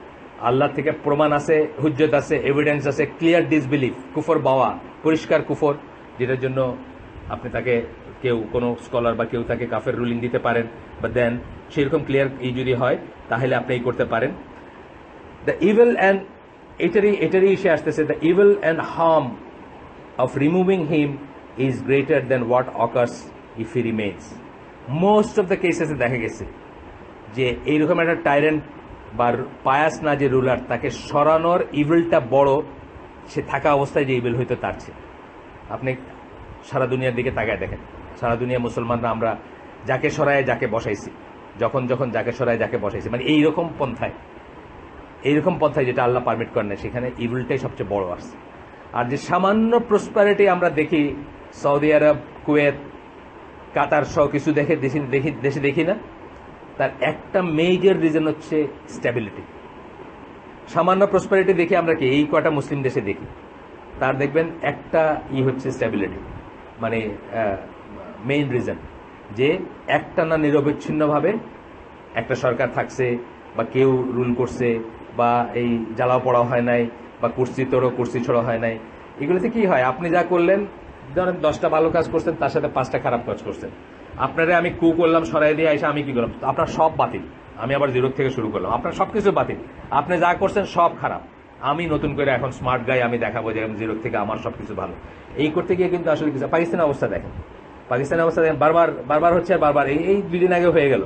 Speaker 1: Allah থেকে প্রমাণ আছে, হুজ্জত আছে, এভিডেন্স আছে। ক্লিয়ার ডিসবিলিভ, কুফর বাওয়া, পরিষ্কার কুফর, যেটার জন্য আপনি তাকে কোনো স্কলার বা কেউ তাকে কাফের রুলিং দিতে পারেন, বা দেন সেরকম ক্লিয়ার যদি হয় তাহলে আপনি এই করতে পারেন। দ্য ইভিল অ্যান্ড এটারই এসে আসতেছে, the evil and harm of removing him is greater than what occurs if he remains. Most of the cases দেখা গেছে যে এইরকম একটা টাইরেন্ট বা পায়াস না যে রুলার, তাকে সরানোর ইভিলটা বড়, সে থাকা অবস্থায় যে ইভিল হইতো তার চেয়ে। আপনি সারা দুনিয়ার দিকে তাকায় দেখেন, সারা দুনিয়া মুসলমানরা আমরা যাকে সরায় যাকে বসাইছি, যখন যাকে সরায় যাকে বসাইছি, মানে এইরকম পন্থায় যেটা আল্লাহ পারমিট করেন না, সেখানে ইভিলটাই সবচেয়ে বড় আসছে। আর যে সামান্য প্রসপারিটি আমরা দেখি সৌদি আরব, কুয়েত, কাতার সহ কিছু দেশে দেখি না, তার একটা মেজর রিজন হচ্ছে স্ট্যাবিলিটি। সামান্য প্রসপারিটি দেখি আমরা কি এই কয়টা মুসলিম দেশে দেখি, তার দেখবেন একটা হচ্ছে স্ট্যাবিলিটি, মানে মেইন রিজন, যে একটানা নিরবিচ্ছিন্নভাবে একটা সরকার থাকছে, বা কেউ রুল করছে, বা এই জ্বালাও পড়া হয় নাই, বা কুর্সি ছড়া হয় নাই। এগুলোতে কি হয়, আপনি যা করলেন, ধরেন 10টা ভালো কাজ করছেন, তার সাথে 5টা খারাপ কাজ করছেন, আপনারে আমি করলাম, সরাই দিয়ে এসে আমি কি করলাম, আপনার সব বাতিল, আমি আবার জিরো থেকে শুরু করলাম, আপনার সবকিছু বাতিল, আপনি যা করছেন সব খারাপ, আমি নতুন করে এখন স্মার্ট গাই, আমি দেখাবো যে জিরো থেকে আমার সবকিছু ভালো। এই করতে গিয়ে কিন্তু আসলে কিছু পাকিস্তানের অবস্থা দেখেন, বারবার হচ্ছে, আর বারবার এই 2 দিন আগে হয়ে গেল।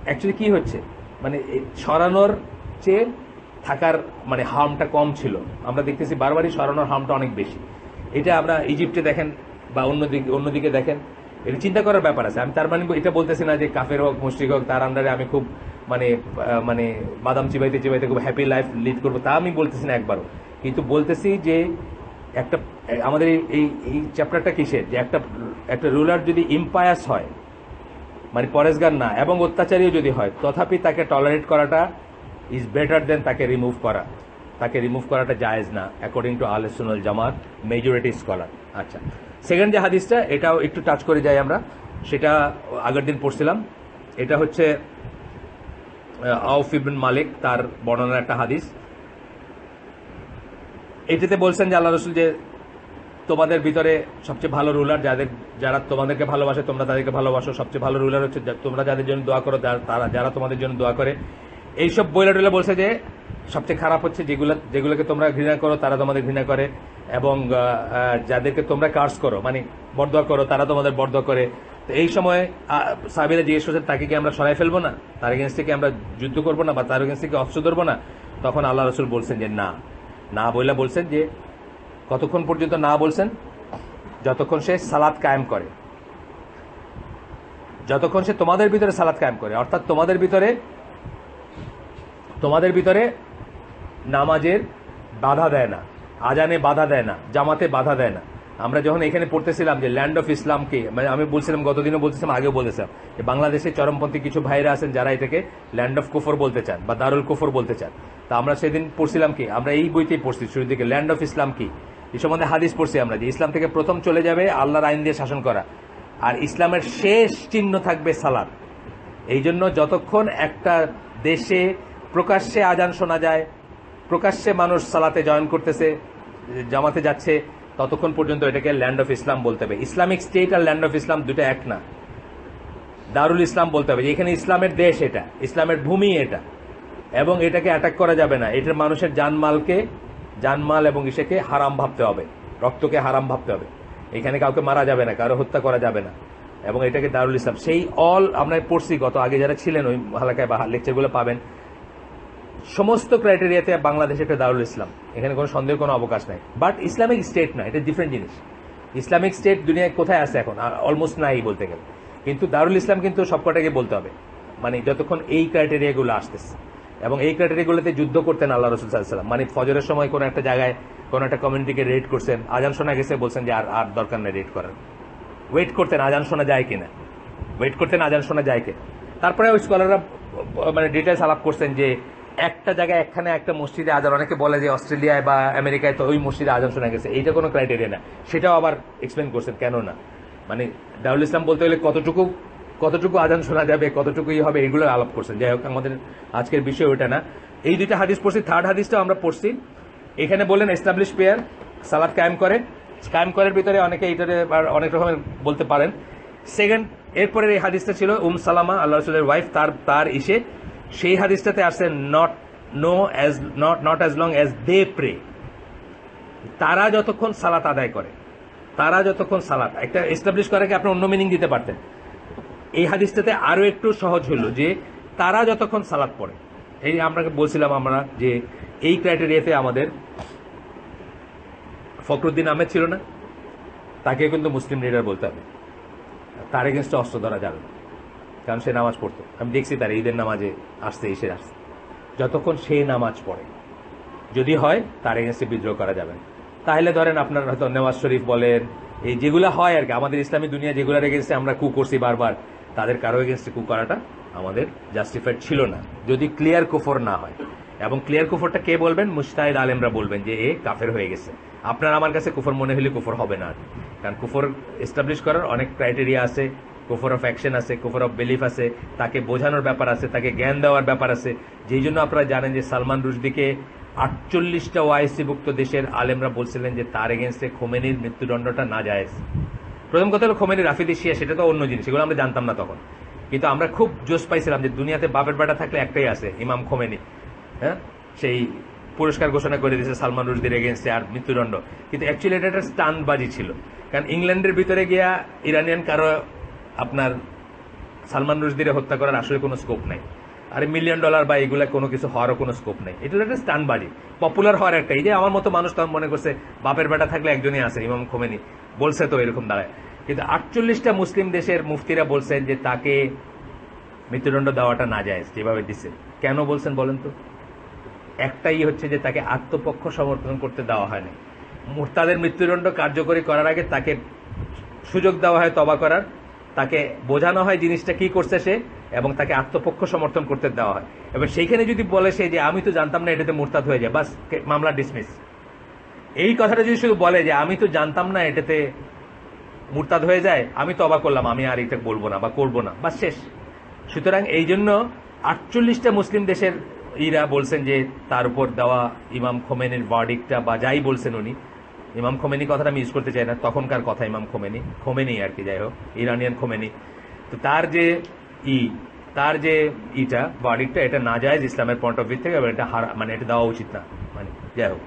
Speaker 1: অ্যাকচুয়ালি কি হচ্ছে, মানে সরানোর চেয়ে থাকার মানে হার্মটা কম ছিল। আমরা দেখতেছি বারবারই সরানোর হার্মটা অনেক বেশি। এটা আমরা ইজিপ্টে দেখেন বা অন্যদিকে দেখেন, এটা চিন্তা করার ব্যাপার আছে। আমি তার মানে এটা বলতেছি না যে কাফের হোক মুশরিক হোক তার আন্ডারে আমি খুব মানে বাদাম চিবাইতে খুব হ্যাপি লাইফ লিড করবো, তা আমি বলতেছি না একবারও। কিন্তু বলতেছি যে একটা আমাদের এই চ্যাপ্টারটা কিসের, যে একটা রুলার যদি ইম্পায়াস হয়, মানে পরেশগার না এবং অত্যাচারীও যদি হয়, তথাপি তাকে টলারেট করাটা ইজ বেটার দেন তাকে রিমুভ করা। তাকে রিমুভ করাটা জায়েজ না অ্যাকর্ডিং টু আহলে সুন্নাহ ওয়াল জামাত মেজরিটি স্কলার। আচ্ছা, সেকেন্ড যে হাদিসটা, এটাও একটু টাচ করে যাই আমরা, সেটা আগের দিন পড়ছিলাম। এটা হচ্ছে আউফ ইবনে মালিক তার বর্ণনার একটা হাদিস। এটাতে বলছেন যে আল্লাহ রাসূল যে তোমাদের ভিতরে সবচেয়ে ভালো রুলার যারা তোমাদেরকে ভালোবাসে, তোমরা তাদেরকে ভালোবাসো। সবচেয়ে ভালো রুলার হচ্ছে তোমরা যাদের জন্য দোয়া করো, যারা তোমাদের জন্য দোয়া করে। এইসব বইলা বলছে যে সবচেয়ে খারাপ হচ্ছে যেগুলোকে তোমরা ঘৃণা করো, তারা তোমাদের ঘৃণা করে, এবং যাদেরকে তোমরা কার্স করো, মানে বরদোয়া করো, তারা তোমাদের বরদোয়া করে। তো এই সময় সাহাবীরা জিজ্ঞেস করছেন, তাকে কি আমরা সরাই ফেলবো না, তার এগেনস্টে কি আমরা যুদ্ধ করবো না, বা তার এগেনস্টে কি অস্ত্র ধরবো না? তখন আল্লাহ রাসূল বলছেন যে না বলছেন যে কতক্ষণ পর্যন্ত না বলছেন, যতক্ষণ সে সালাত কায়েম করে, যতক্ষণ সে তোমাদের ভিতরে সালাত কায়েম করে, অর্থাৎ তোমাদের ভিতরে নামাজের বাধা দেয় না, আজানে বাধা দেয় না, জামাতে বাধা দেয় না। আমরা যখন এখানে পড়তেছিলাম যে ল্যান্ড অফ ইসলামকে, মানে আমি বলছিলাম গতদিনও বলতেছিলাম, আগেও বলতেছিলাম যে বাংলাদেশে চরমপন্থী কিছু ভাইরা আছেন যারা এটাকে ল্যান্ড অফ কুফর বলতে চান বা দারুল কুফর বলতে চান। তা আমরা সেদিন পড়ছিলাম কি, আমরা এই বইতেই পড়ছি শুরুর দিকে, ল্যান্ড অফ ইসলাম কি, এই সম্বন্ধে হাদিস পড়ছি আমরা, যে ইসলাম থেকে প্রথম চলে যাবে আল্লাহর আইন দিয়ে শাসন করা, আর ইসলামের শেষ চিহ্ন থাকবে সালাত। এই জন্য যতক্ষণ একটা দেশে প্রকাশ্যে আজান শোনা যায়, প্রকাশ্যে মানুষ সালাতে জয়েন করতেছে, জামাতে যাচ্ছে, ততক্ষণ পর্যন্ত এটাকে ল্যান্ড অফ ইসলাম বলতে হবে। ইসলামিক স্টেট আর ল্যান্ড অফ ইসলাম দুটো এক না, দারুল ইসলাম বলতে হবে। এখানে ইসলামের দেশ, এটা ইসলামের ভূমি, এটা, এবং এটাকে অ্যাটাক করা যাবে না। এটার মানুষের জানমাল এবং ইসেকে হারাম ভাবতে হবে, রক্তকে হারাম ভাবতে হবে। এখানে কাউকে মারা যাবে না, কারো হত্যা করা যাবে না, এবং এটাকে দারুল ইসলাম। সেই আমরা পড়ছি গত আগে যারা ছিলেন ওই হালাকায় বা লেকচারগুলো পাবেন, সমস্ত ক্রাইটেরিয়াতে বাংলাদেশ একটা দারুল ইসলাম, এখানে কোনো সন্দেহের কোনো অবকাশ নাই। বাট ইসলামিক স্টেট না, এটা ডিফারেন্ট জিনিস। ইসলামিক স্টেট দুনিয়ায় কোথায় আছে এখন? অলমোস্ট নাই বলতে গেলে। কিন্তু দারুল ইসলাম কিন্তু সবকটাকে বলতে হবে, মানে যতক্ষণ এই ক্রাইটেরিয়াগুলো আসতেছে। এবং এই ক্রাইটেরিয়াগুলোতে যুদ্ধ করতেন আল্লাহ রসুল সাল্লাল্লাহু আলাইহি ওয়াসাল্লাম। মানে ফজরের সময় কোনো একটা জায়গায় কোনো একটা কমিউনিটিকে রেড করছেন, আজান শোনা গেছে, বলছেন যে আর দরকার নেই রেড করার, ওয়েট করতেন আজান শোনা যায় কিনা, তারপরে ওই স্কলাররা মানে ডিটেলস আলাপ করছেন যে একটা জায়গায় একখানে একটা মসজিদে আজান, অনেকে বলে যে অস্ট্রেলিয়ায় বা আমেরিকায় তো ওই মসজিদে আজান শোনা গেছে, এইটা কোনো ক্রাইটেরিয়া না, সেটাও আবার এক্সপ্লেন করছেন কেন না। মানে দারুল ইসলাম বলতে গেলে কতটুকু আজান শোনা যাবে, কতটুকুই হবে, এগুলো আলাপ করছেন। যাই হোক, আমাদের আজকের বিষয় ওটা না। এই দুইটা হাদিস পড়ছি, থার্ড হাদিসটাও আমরা পড়ছি। এখানে বললেন এস্টাবলিশ প্রেয়ার, সালাত কায়েম করার ভিতরে অনেকে এইটারে অনেক রকমের বলতে পারেন। সেকেন্ড, এরপরের এই হাদিসটা ছিল সালামা, আল্লাহ রাসূলের ওয়াইফ, তার ইসে, সেই হাদিসটাতে আসছে not as long as they pray, তারা যতক্ষণ সালাত আদায় করে, একটা এস্টাবলিশ করাকে আপনি অন্য মিনিং দিতে পারতেন। এই হাদিসটাতে আরো একটু সহজ হলো যে তারা যতক্ষণ সালাত পড়ে। এই আমরা বলছিলাম আমরা যে এই ক্রাইটেরিয়াতে আমাদের ফখরুদ্দিন আহমেদ ছিল না, তাকে কিন্তু মুসলিম লিডার বলতে হবে, তার এগেনস্টে অস্ত্র ধরা যাবে না, কারণ সে নামাজ পড়তো। আমি দেখছি তার ঈদের নামাজে আসছে, যতক্ষণ সে নামাজ পড়ে, যদি হয় তার এগেনস্টে বিদ্রোহ করা যাবে না। তাহলে ধরেন আপনার হয়তো নেওয়াজ শরীফ বলেন, এই যেগুলো হয় আর কি, আমাদের ইসলামী দুনিয়া যেগুলোর এগেনস্টে আমরা কু করছি বারবার, তাদের কারো এগেনস্টে কু করাটা আমাদের জাস্টিফাইড ছিল না, যদি ক্লিয়ার কুফর না হয়। এবং ক্লিয়ার কুফরটা কে বলবেন? মুজতাহিদ আলেমরা বলবেন যে এ কাফের হয়ে গেছে। আপনার আমার কাছে কুফর মনে হলে কুফর হবে না, কারণ কুফর এস্টাবলিশ করার অনেক ক্রাইটেরিয়া আছে, কুফর অফ অ্যাকশন আছে, কুফর অফ বিলিফ আছে, তাকে বোঝানোর ব্যাপার আছে, তাকে জ্ঞান দেওয়ার ব্যাপার আছে। যেই জন্য আপনারা জানেন যে সালমান রুশদিকে 48টা ওআইসিভুক্ত দেশের আলেমরা বলছিলেন যে তার এগেনস্টে খোমেনির মৃত্যুদণ্ডটা না জায়েজ। প্রথম কথা হলো খোমেনি রাফিদি শিয়া, সেটা তো অন্য জিনিস, সেগুলো আমরা জানতাম না তখন। কিন্তু আমরা খুব জোশ পাইছিলাম যে দুনিয়াতে বাপের বেটা থাকলে একটাই আছে, ইমাম খোমেনি। হ্যাঁ, সেই পুরস্কার ঘোষণা করে দিয়েছে সালমান রুশদির এগেনস্টে আর মৃত্যুদণ্ড। কিন্তু অ্যাকচুয়ালি এটা একটা স্টান্টবাজি ছিল, কারণ ইংল্যান্ডের ভিতরে গিয়া ইরানিয়ান কারো আপনার সালমান রুশদিরে হত্যা করার আসলে কোনো স্কোপ নাই। আর $1 মিলিয়ন বা এগুলা কোনো কিছু হওয়ারও কোনো স্কোপ নেই। এটা একটা স্টান্টবাজি, পপুলার হওয়ার একটা। এই যে আমার মতো মানুষ তখন মনে করছে বাপের বেটা থাকলে একজনই আছে, ইমাম খোমেনি বলছে তো এরকম দাঁড়ায়। কিন্তু 48টা মুসলিম দেশের মুফতিরা বলছেন যে তাকে মৃত্যুদণ্ড দেওয়াটা না যায়, যেভাবে দিচ্ছে। কেন বলছেন বলেন তো? একটাই হচ্ছে যে তাকে আত্মপক্ষ সমর্থন করতে দেওয়া হয়নি। মুরতাদের মৃত্যুদণ্ড কার্যকরী করার আগে তাকে সুযোগ দেওয়া হয় তওবা করার, তাকে বোঝানো হয় জিনিসটা কি করছে সে, এবং তাকে আত্মপক্ষ সমর্থন করতে দেওয়া হয়। এবার সেইখানে যদি বলে সে যে আমি তো জানতাম না এটাতে মুরতাদ হয়ে যায়, বাস মামলা ডিসমিস। এই কথাটা যদি শুধু বলে যে আমি তো জানতাম না এটাতে মুরতাদ হয়ে যায়, আমি তওবা করলাম, আমি আর এটা বলবো না বা করবো না, বাস শেষ। সুতরাং এই জন্য 48টা মুসলিম দেশের ইরা বলছেন যে তার উপর দেওয়া ইমাম খোমেনির ভার্ডিক্টটা, বা যাই বলছেন উনি, ইমাম খোমেনি কথাটা আমি ইউজ করতে চাই না, তখনকার কথা ইমাম খোমেনি আর কি, যাই হোক ইরানিয়ান খোমেনি, তো তার যে ইটা ভার্ডিক্টটা, এটা না যায় ইসলামের পয়েন্ট অফ ভিউ থেকে, এটা মানে এটা দেওয়া উচিত না, মানে যাই হোক।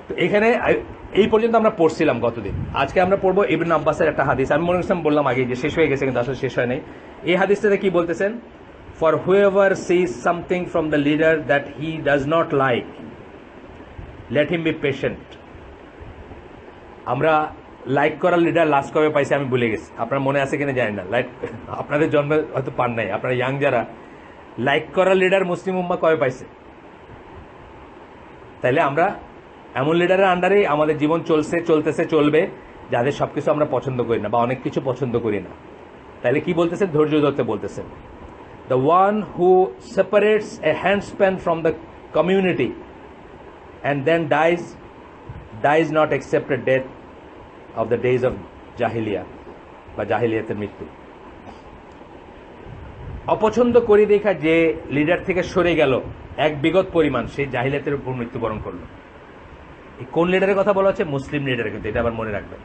Speaker 1: তো এখানে এই পর্যন্ত আমরা পড়ছিলাম গতদিন। আজকে আমরা পড়বো ইবনে আব্বাসের একটা হাদিস। আমি মনে করছিলাম বললাম আগে যে শেষ হয়ে গেছে, কিন্তু আসলে শেষ হয় নাই। এই হাদিসটাতে কি বলতেছেন? For whoever sees something from the leader that he does not like, let him be patient. আমরা লাইক করার লিডার লাস্ট কবে পাইছি আমি ভুলে গেছি, আপনার মনে আছে কিনা জানি না। লাইক আপনাদের জন্মে হয়তো পান নাই, আপনারা ইয়াং যারা, লাইক করার লিডার মুসলিম উম্মাহ কবে পাইছে? তাইলে আমরা এমন লিডারের আন্ডারেই আমাদের জীবন চলবে যাদের সবকিছু আমরা পছন্দ করি না বা অনেক কিছু পছন্দ করি না। তাইলে কি বলতেছেন? ধৈর্য ধরতে বলতেছেন। The one who separates a handspan from the community and then dies not except a death of the days of Jahiliyyah. বা জাহিলিয়াতের মৃত্যু। অপছন্দ করি দেখা যে লিডার থেকে সরে গেল এক বিগত পরিমাণ, সেই জাহিলিয়াতের উপর মৃত্যুবরণ করলো। এই কোন লিডারের কথা বলা হচ্ছে? মুসলিম লিডার, কিন্তু এটা আবার মনে রাখবেন,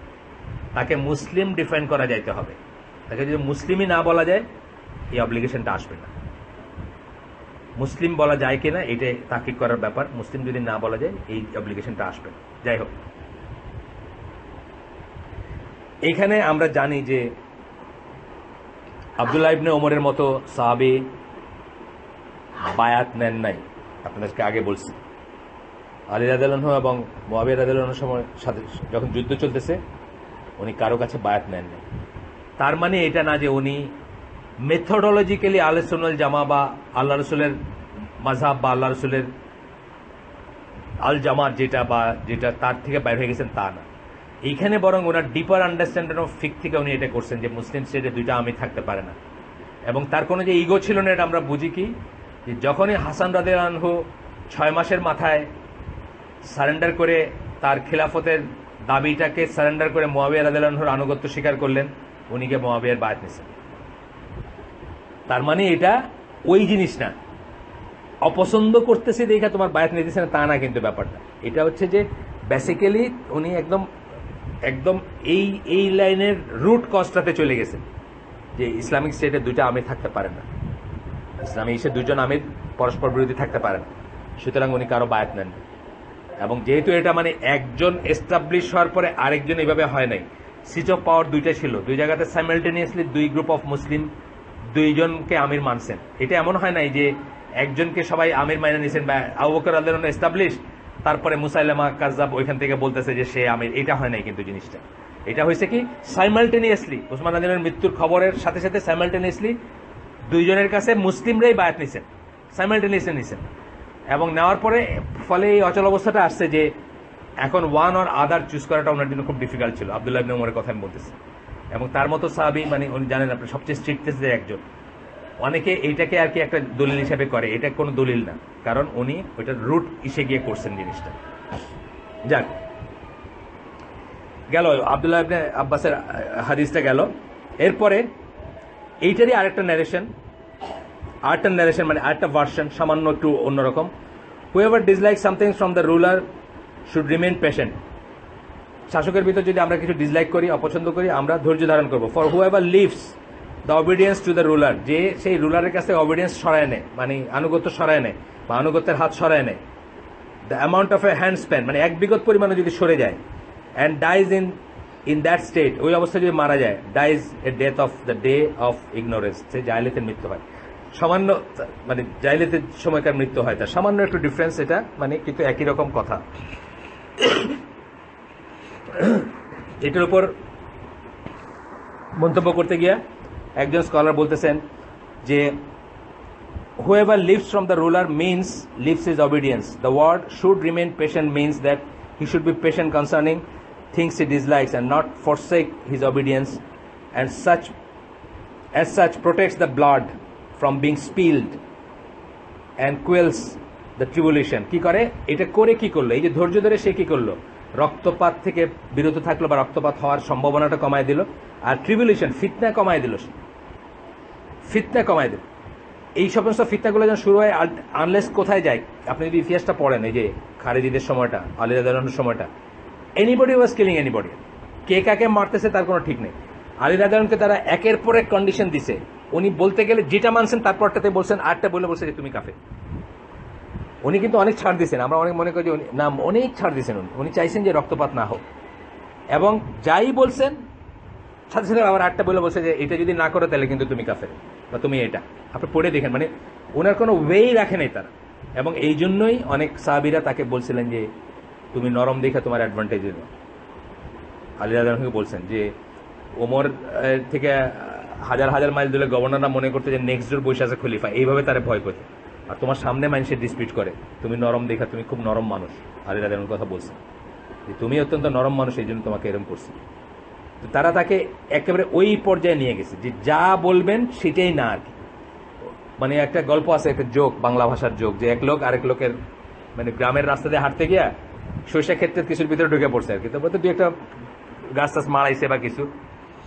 Speaker 1: তাকে মুসলিম ডিফাইন করা যাইতে হবে। তাকে যদি মুসলিমই না বলা যায়, এই অব্লিগেশনটা আসবে না। মুসলিম বলা যায় কিনা এটা তাকিদ করার ব্যাপার। মুসলিম যদি না বলা যায়, এই অব্লিগেশনটা আসবে না। যাই হোক, এখানে আমরা জানি যে আব্দুল্লাহ ইবনে ওমরের মতো সাহাবী বায়াত নেন নাই। আপনাদেরকে আগে বলছি, আলী রাদিয়াল্লাহু আনহু এবং মুআবিয়া রাদিয়াল্লাহু আনহুর সময় সাথে যখন যুদ্ধ চলতেছে, উনি কারো কাছে বায়াত নেন নাই। তার মানে এটা না যে উনি মেথোডোলজিক্যালি আহলে সুন্নাহ ওয়াল জামা বা আল্লাহ রসুলের মাযহাব বা আল্লাহ রসুলের আল জামাত যেটা তার থেকে বাইরে হয়ে গেছেন, তা না। এইখানে বরং ওনার ডিপার আন্ডারস্ট্যান্ডিং অফ ফিক থেকে উনি এটা করছেন যে মুসলিম স্টেটে দুইটা আমি থাকতে পারে না। এবং তার কোনো যে ইগো ছিল না, এটা আমরা বুঝি কি, যে যখনই হাসান রাদিয়াল্লাহু আনহু 6 মাসের মাথায় সারেন্ডার করে তার খিলাফতের দাবিটাকে সারেন্ডার করে মুআবিয়া রাদিয়াল্লাহু আনহুর আনুগত্য স্বীকার করলেন, উনি গিয়ে মুআবিয়ার বায়াত নিয়েছেন। তার মানে এটা ওই জিনিস না, অপছন্দ করতেছে দেখা তোমার বায়াত নিতেছে না, তা না কিন্তু ব্যাপারটা। এটা হচ্ছে যে বেসিক্যালি উনি একদম একদম এই লাইনের রুট কজটাতে চলে গেছেন যে ইসলামিক স্টেটে দুইটা আমির থাকতে পারে না, ইসলামী এসে দুজন আমির পরস্পর বিরোধী থাকতে পারে না। সুতরাং উনি কারো বায়াত নেন। এবং যেহেতু এটা মানে একজন এস্টাবলিশ হওয়ার পরে আরেকজন এইভাবে হয় নাই, সিচ অফ পাওয়ার দুইটা ছিল, দুই জায়গাতে সাইমালটেনিয়াসলি দুই গ্রুপ অফ মুসলিম দুইজনকে আমির মানছেন। এটা এমন হয় নাই যে একজনকে সবাই আমির মাইনে নিয়েছেন বা আবু বকর রাদিয়াল্লাহু আনহু এস্টাবলিশ, তারপরে মুসাইলামা কাজ্জাব ওইখান থেকে বলতেছে যে সে আমির। এটা হয় নাই কিন্তু জিনিসটা। এটা হয়েছে কি সাইমালটেনিয়াসলি ওসমান রাদিয়াল্লাহু আনহুর মৃত্যুর খবরের সাথে সাথে সাইমালটেনিয়াসলি দুইজনের কাছে মুসলিমরাই বায়াত নিছেন, সাইমালটেনিয়াসলি নিছেন। এবং নেওয়ার পরে ফলে এই অচল অবস্থাটা আসছে যে এখন ওয়ান অর আদার চুজ করাটা ওনার জন্য খুব ডিফিকাল্ট ছিল। আব্দুল্লাহ ইবনে ওমরের কথা আমি বলতেছি। এবং তার মতো সাহাবী মানে উনি জানেন আপনি সবচেয়ে স্ট্রিক্টেস্ট একজন। অনেকে এইটাকে আর কি একটা দলিল হিসাবে করে, এটা কোনো দলিল না, কারণ উনি ওইটার রুট ইসে গিয়ে করছেন জিনিসটা। যাক, গেল আব্দুল্লাহ ইবনে আব্বাসের হাদিসটা গেল। এরপরে এইটারই আরেকটা ন্যারেশন মানে আরেকটা ভার্সন, সামান্য একটু অন্যরকম। Whoever dislike something from the ruler should remain patient. শাসকের ভিতর যদি আমরা কিছু ডিসলাইক করি, অপছন্দ করি, আমরা ধৈর্য ধারণ করবো। For whoever leaves the obedience to the ruler, যে সেই রুলারের কাছে অবিডিয়েন্স সরায় নেয়, মানে আনুগত্য সরায় নেয় বা আনুগত্যের হাত সরায় নেয়, the amount of a hand span, মানে এক বিগত পরিমাণে যদি সরে যায়, and dies in that state, ওই অবস্থায় যদি মারা যায়, dies a death of the day of ignorance, সে জাহিলিয়াতের মৃত্যু হয়। সামান্য মানে জাহিলিয়াতের সময়কার মৃত্যু হয়, তার সামান্য একটু ডিফারেন্স এটা, মানে কিন্তু একই রকম কথা। এটার উপর মন্তব্য করতে গিয়া একজন স্কলার বলতেছেন যে whoever lives from the ruler means lives his obedience. The word should remain patient means that he should be patient concerning things he dislikes and not forsake his obedience, and as such protects the blood from being spilled and quells the tribulation. কি করে এটা করে কি করলো? এই যে ধৈর্য ধরে সে কি করলো? রক্তপাত থেকে বিরত থাকলো বা রক্তপাত হওয়ার সম্ভাবনাটা কমায় দিল, আর ট্রিবুলেশন ফিতনা কমায় দিল, ফিতনা কমায় দিল। এই সমস্ত ফিতনাগুলো যখন শুরু হয়, আনলেস কোথায় যায়, আপনি যদি ইতিহাসটা পড়েন, এই যে খারেজিদের সময়টা, আলী রাদিয়াল্লাহু আনহুর সময়টা, এনিবডি ওয়াজ কিলিং এনিবডি, কে কাকে মারতেছে তার কোনো ঠিক নেই। আলী রাদিয়াল্লাহু আনহুকে তারা একের পর এক কন্ডিশন দিছে, উনি বলতে গেলে যেটা মানছেন তারপরটাতে বলছেন, আরটা বলে বলছে যে তুমি কাফের। উনি কিন্তু অনেক ছাড় দিয়েছেন, আমরা অনেক মনে করি যে না, অনেক ছাড় দিয়েছেন। উনি চাইছেন যে রক্তপাত না হোক, এবং যাই বলছেন সাথে সাথে আবার আটটা বলে বলছে যে এটা যদি না করো তাহলে কিন্তু তুমি কাফের বা তুমি এটা। আপনি পড়ে দেখেন, মানে ওনার কোনো ওয়েই রাখে নাই তারা। এবং এই জন্যই অনেক সাহাবীরা তাকে বলছিলেন যে তুমি নরম দেখে তোমার অ্যাডভান্টেজ দিল। আলী রাদিয়াল্লাহু আনহু বলছেন যে ওমর থেকে হাজার হাজার মাইল দূরে গভর্নররা মনে করতে যে নেক্সট ডোর বসে আছে খলিফা, এইভাবে তারা ভয় পেত। আর তোমার সামনে মানুষের ডিসপিউট করে, তুমি নরম দেখা, তুমি খুব নরম মানুষ। আলী রাদিয়াল্লাহু আনহুর কথা বলছেন যে তুমি অত্যন্ত নরম মানুষ, এই জন্য তোমাকে এরকম করছি। তারা তাকে একেবারে ওই পর্যায়ে নিয়ে গেছে যে যা বলবেন সেটাই না আর কি। মানে একটা গল্প আছে, একটা জোক, বাংলা ভাষার জোক, যে এক লোক আরেক লোকের মানে গ্রামের রাস্তা দিয়ে হাঁটতে গিয়া সরিষা ক্ষেত্রের কিছুর ভিতরে ঢুকে পড়ছে আর কি। তারপরে তো দু একটা গাছ টাছ মারাইছে বা কিছু,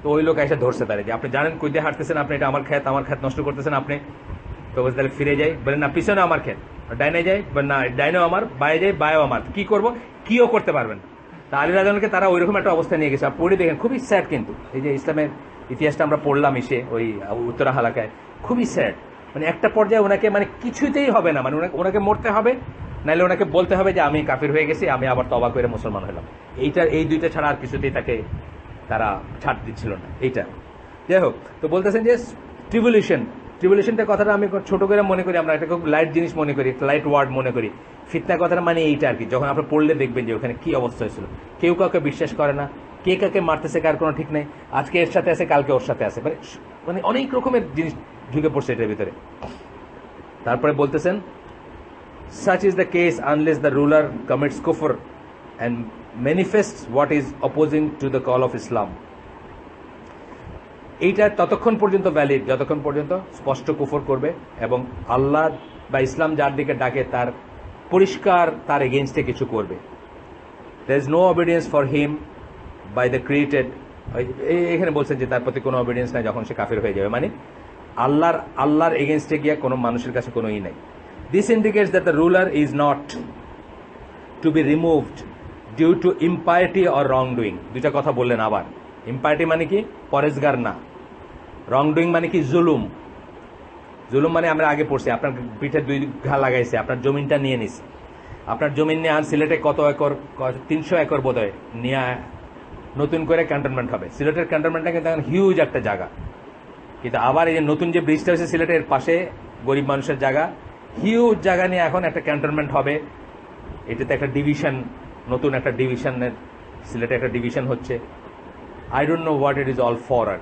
Speaker 1: তো ওই লোক এসে ধরছে তারে যে আপনি জানেন কই দিয়ে হাঁটতেছেন, আপনি এটা আমার খ্যাত নষ্ট করতেছেন আপনি। তো বলছে তাহলে ফিরে যাই, বলেন না পিছনে আমার খ্যাত, ডাইনে যাই, বলেন না ডাইনেও আমার, বায়ে যাই, বায়েও আমার, কি করবো, কিও করতে পারবেন। তা আলী রাদিয়াল্লাহু তারা ওইরকম একটা অবস্থা নিয়ে গেছে। পড়ে দেখেন খুবই স্যাড, কিন্তু এই যে ইসলামের ইতিহাসটা আমরা পড়লাম এসে ওই উত্তরা হালাকায়, খুবই স্যাড। মানে একটা পর্যায়ে ওনাকে মানে কিছুতেই হবে না, মানে ওনাকে মরতে হবে, নাহলে ওনাকে বলতে হবে যে আমি কাফির হয়ে গেছি, আমি আবার তওবা করে মুসলমান হলাম। এই দুইটা ছাড়া আর কিছুতেই তাকে তারা ছাড় দিচ্ছিল না। এইটা যাই হোক, তো বলতেছেন যে ট্রিবুলেশনটা কথাটা আমি ছোট করে মনে করি, আমরা একটা খুব লাইট জিনিস মনে করি, লাইট ওয়ার্ড মনে করি। ফিতনা কথাটা মানে এইটা আর কি, যখন আপনি পড়লে দেখবেন যে ওখানে কি অবস্থা হয়েছিল। কেউ কাউকে বিশ্বাস করে না, কে কাকে মারতেছে কার কোনো ঠিক নেই, আজকে এর সাথে আছে কালকে ওর সাথে আছে, মানে অনেক রকমের জিনিস ঢুকে পড়ছে এটার ভিতরে। তারপরে বলতেছেন such is the case unless the ruler commits kufr and manifests what is opposing to the call of Islam. এইটা ততক্ষণ পর্যন্ত ভ্যালিড যতক্ষণ পর্যন্ত স্পষ্ট কুফর করবে এবং আল্লাহ বা ইসলাম যার দিকে ডাকে তার পরিষ্কার তার এগেইনস্টে কিছু করবে। there is no obedience for him by the created, এখানে বলছেন যে তার প্রতি কোনো অবিডিয়েন্স নাই যখন সে কাফির হয়ে যাবে, মানে আল্লাহর এগেইনস্টে গিয়ে কোনো মানুষের কাছে কোনো নাই। This indicates that the ruler is not to be removed due to impiety or wrongdoing. দুইটা কথা বললেন আবার। ইম্পাইটি মানে কি? পরেজগার না। রংডুইং মানে কি? জুলুম মানে আমরা আগে পড়ছি, আপনার পিঠে দুই ঘা লাগাইছে, আপনার জমিনটা নিয়ে নিছে, আপনার জমিন নিয়ে আর সিলেটে কত একর, 300 একর বোধ হয় নিয়ে নতুন করে ক্যান্টনমেন্ট হবে। সিলেটের ক্যান্টনমেন্টটা কিন্তু এখন হিউজ একটা জায়গা, কিন্তু আবার এই যে নতুন যে ব্রিজটা হয়েছে সিলেটের পাশে, গরিব মানুষের জায়গা, হিউজ জায়গা নিয়ে এখন একটা ক্যান্টনমেন্ট হবে। এটাতে একটা ডিভিশন, নতুন একটা ডিভিশনের, সিলেটে একটা ডিভিশন হচ্ছে। I don't know what it is all for. আর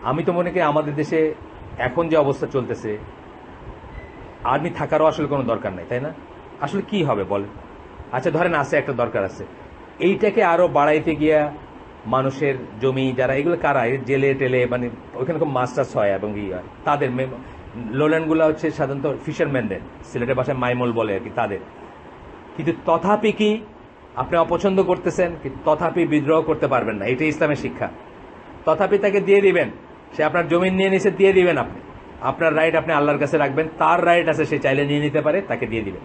Speaker 1: আমি তো মনে করি আমাদের দেশে এখন যে অবস্থা চলতেছে, আর্মি থাকারও আসলে কোনো দরকার নাই, তাই না? আসলে কি হবে বলেন? আচ্ছা ধরেন আছে, একটা দরকার আছে, এইটাকে আরো বাড়াইতে গিয়া মানুষের জমি যারা, এগুলো কারা, জেলে টেলে, মানে ওইখানে খুব মাছ টাছ হয় এবং ই হয়, তাদের লোল্যান্ডগুলো হচ্ছে সাধারণত ফিশারম্যানদের, সিলেটের ভাষায় মাইমল বলে আর কি, তাদের। কিন্তু তথাপি কি আপনি অপছন্দ করতেছেন, কিন্তু তথাপি বিদ্রোহ করতে পারবেন না, এটাই ইসলামের শিক্ষা। তথাপি তাকে দিয়ে দিবেন, সে আপনার জমিন নিয়ে নিছে, দিয়ে দিবেন আপনি, আপনার রাইট আপনি আল্লাহর কাছে রাখবেন, তার রাইট আছে, সে চাইলে নিয়ে নিতে পারে, তাকে দিয়ে দিবেন।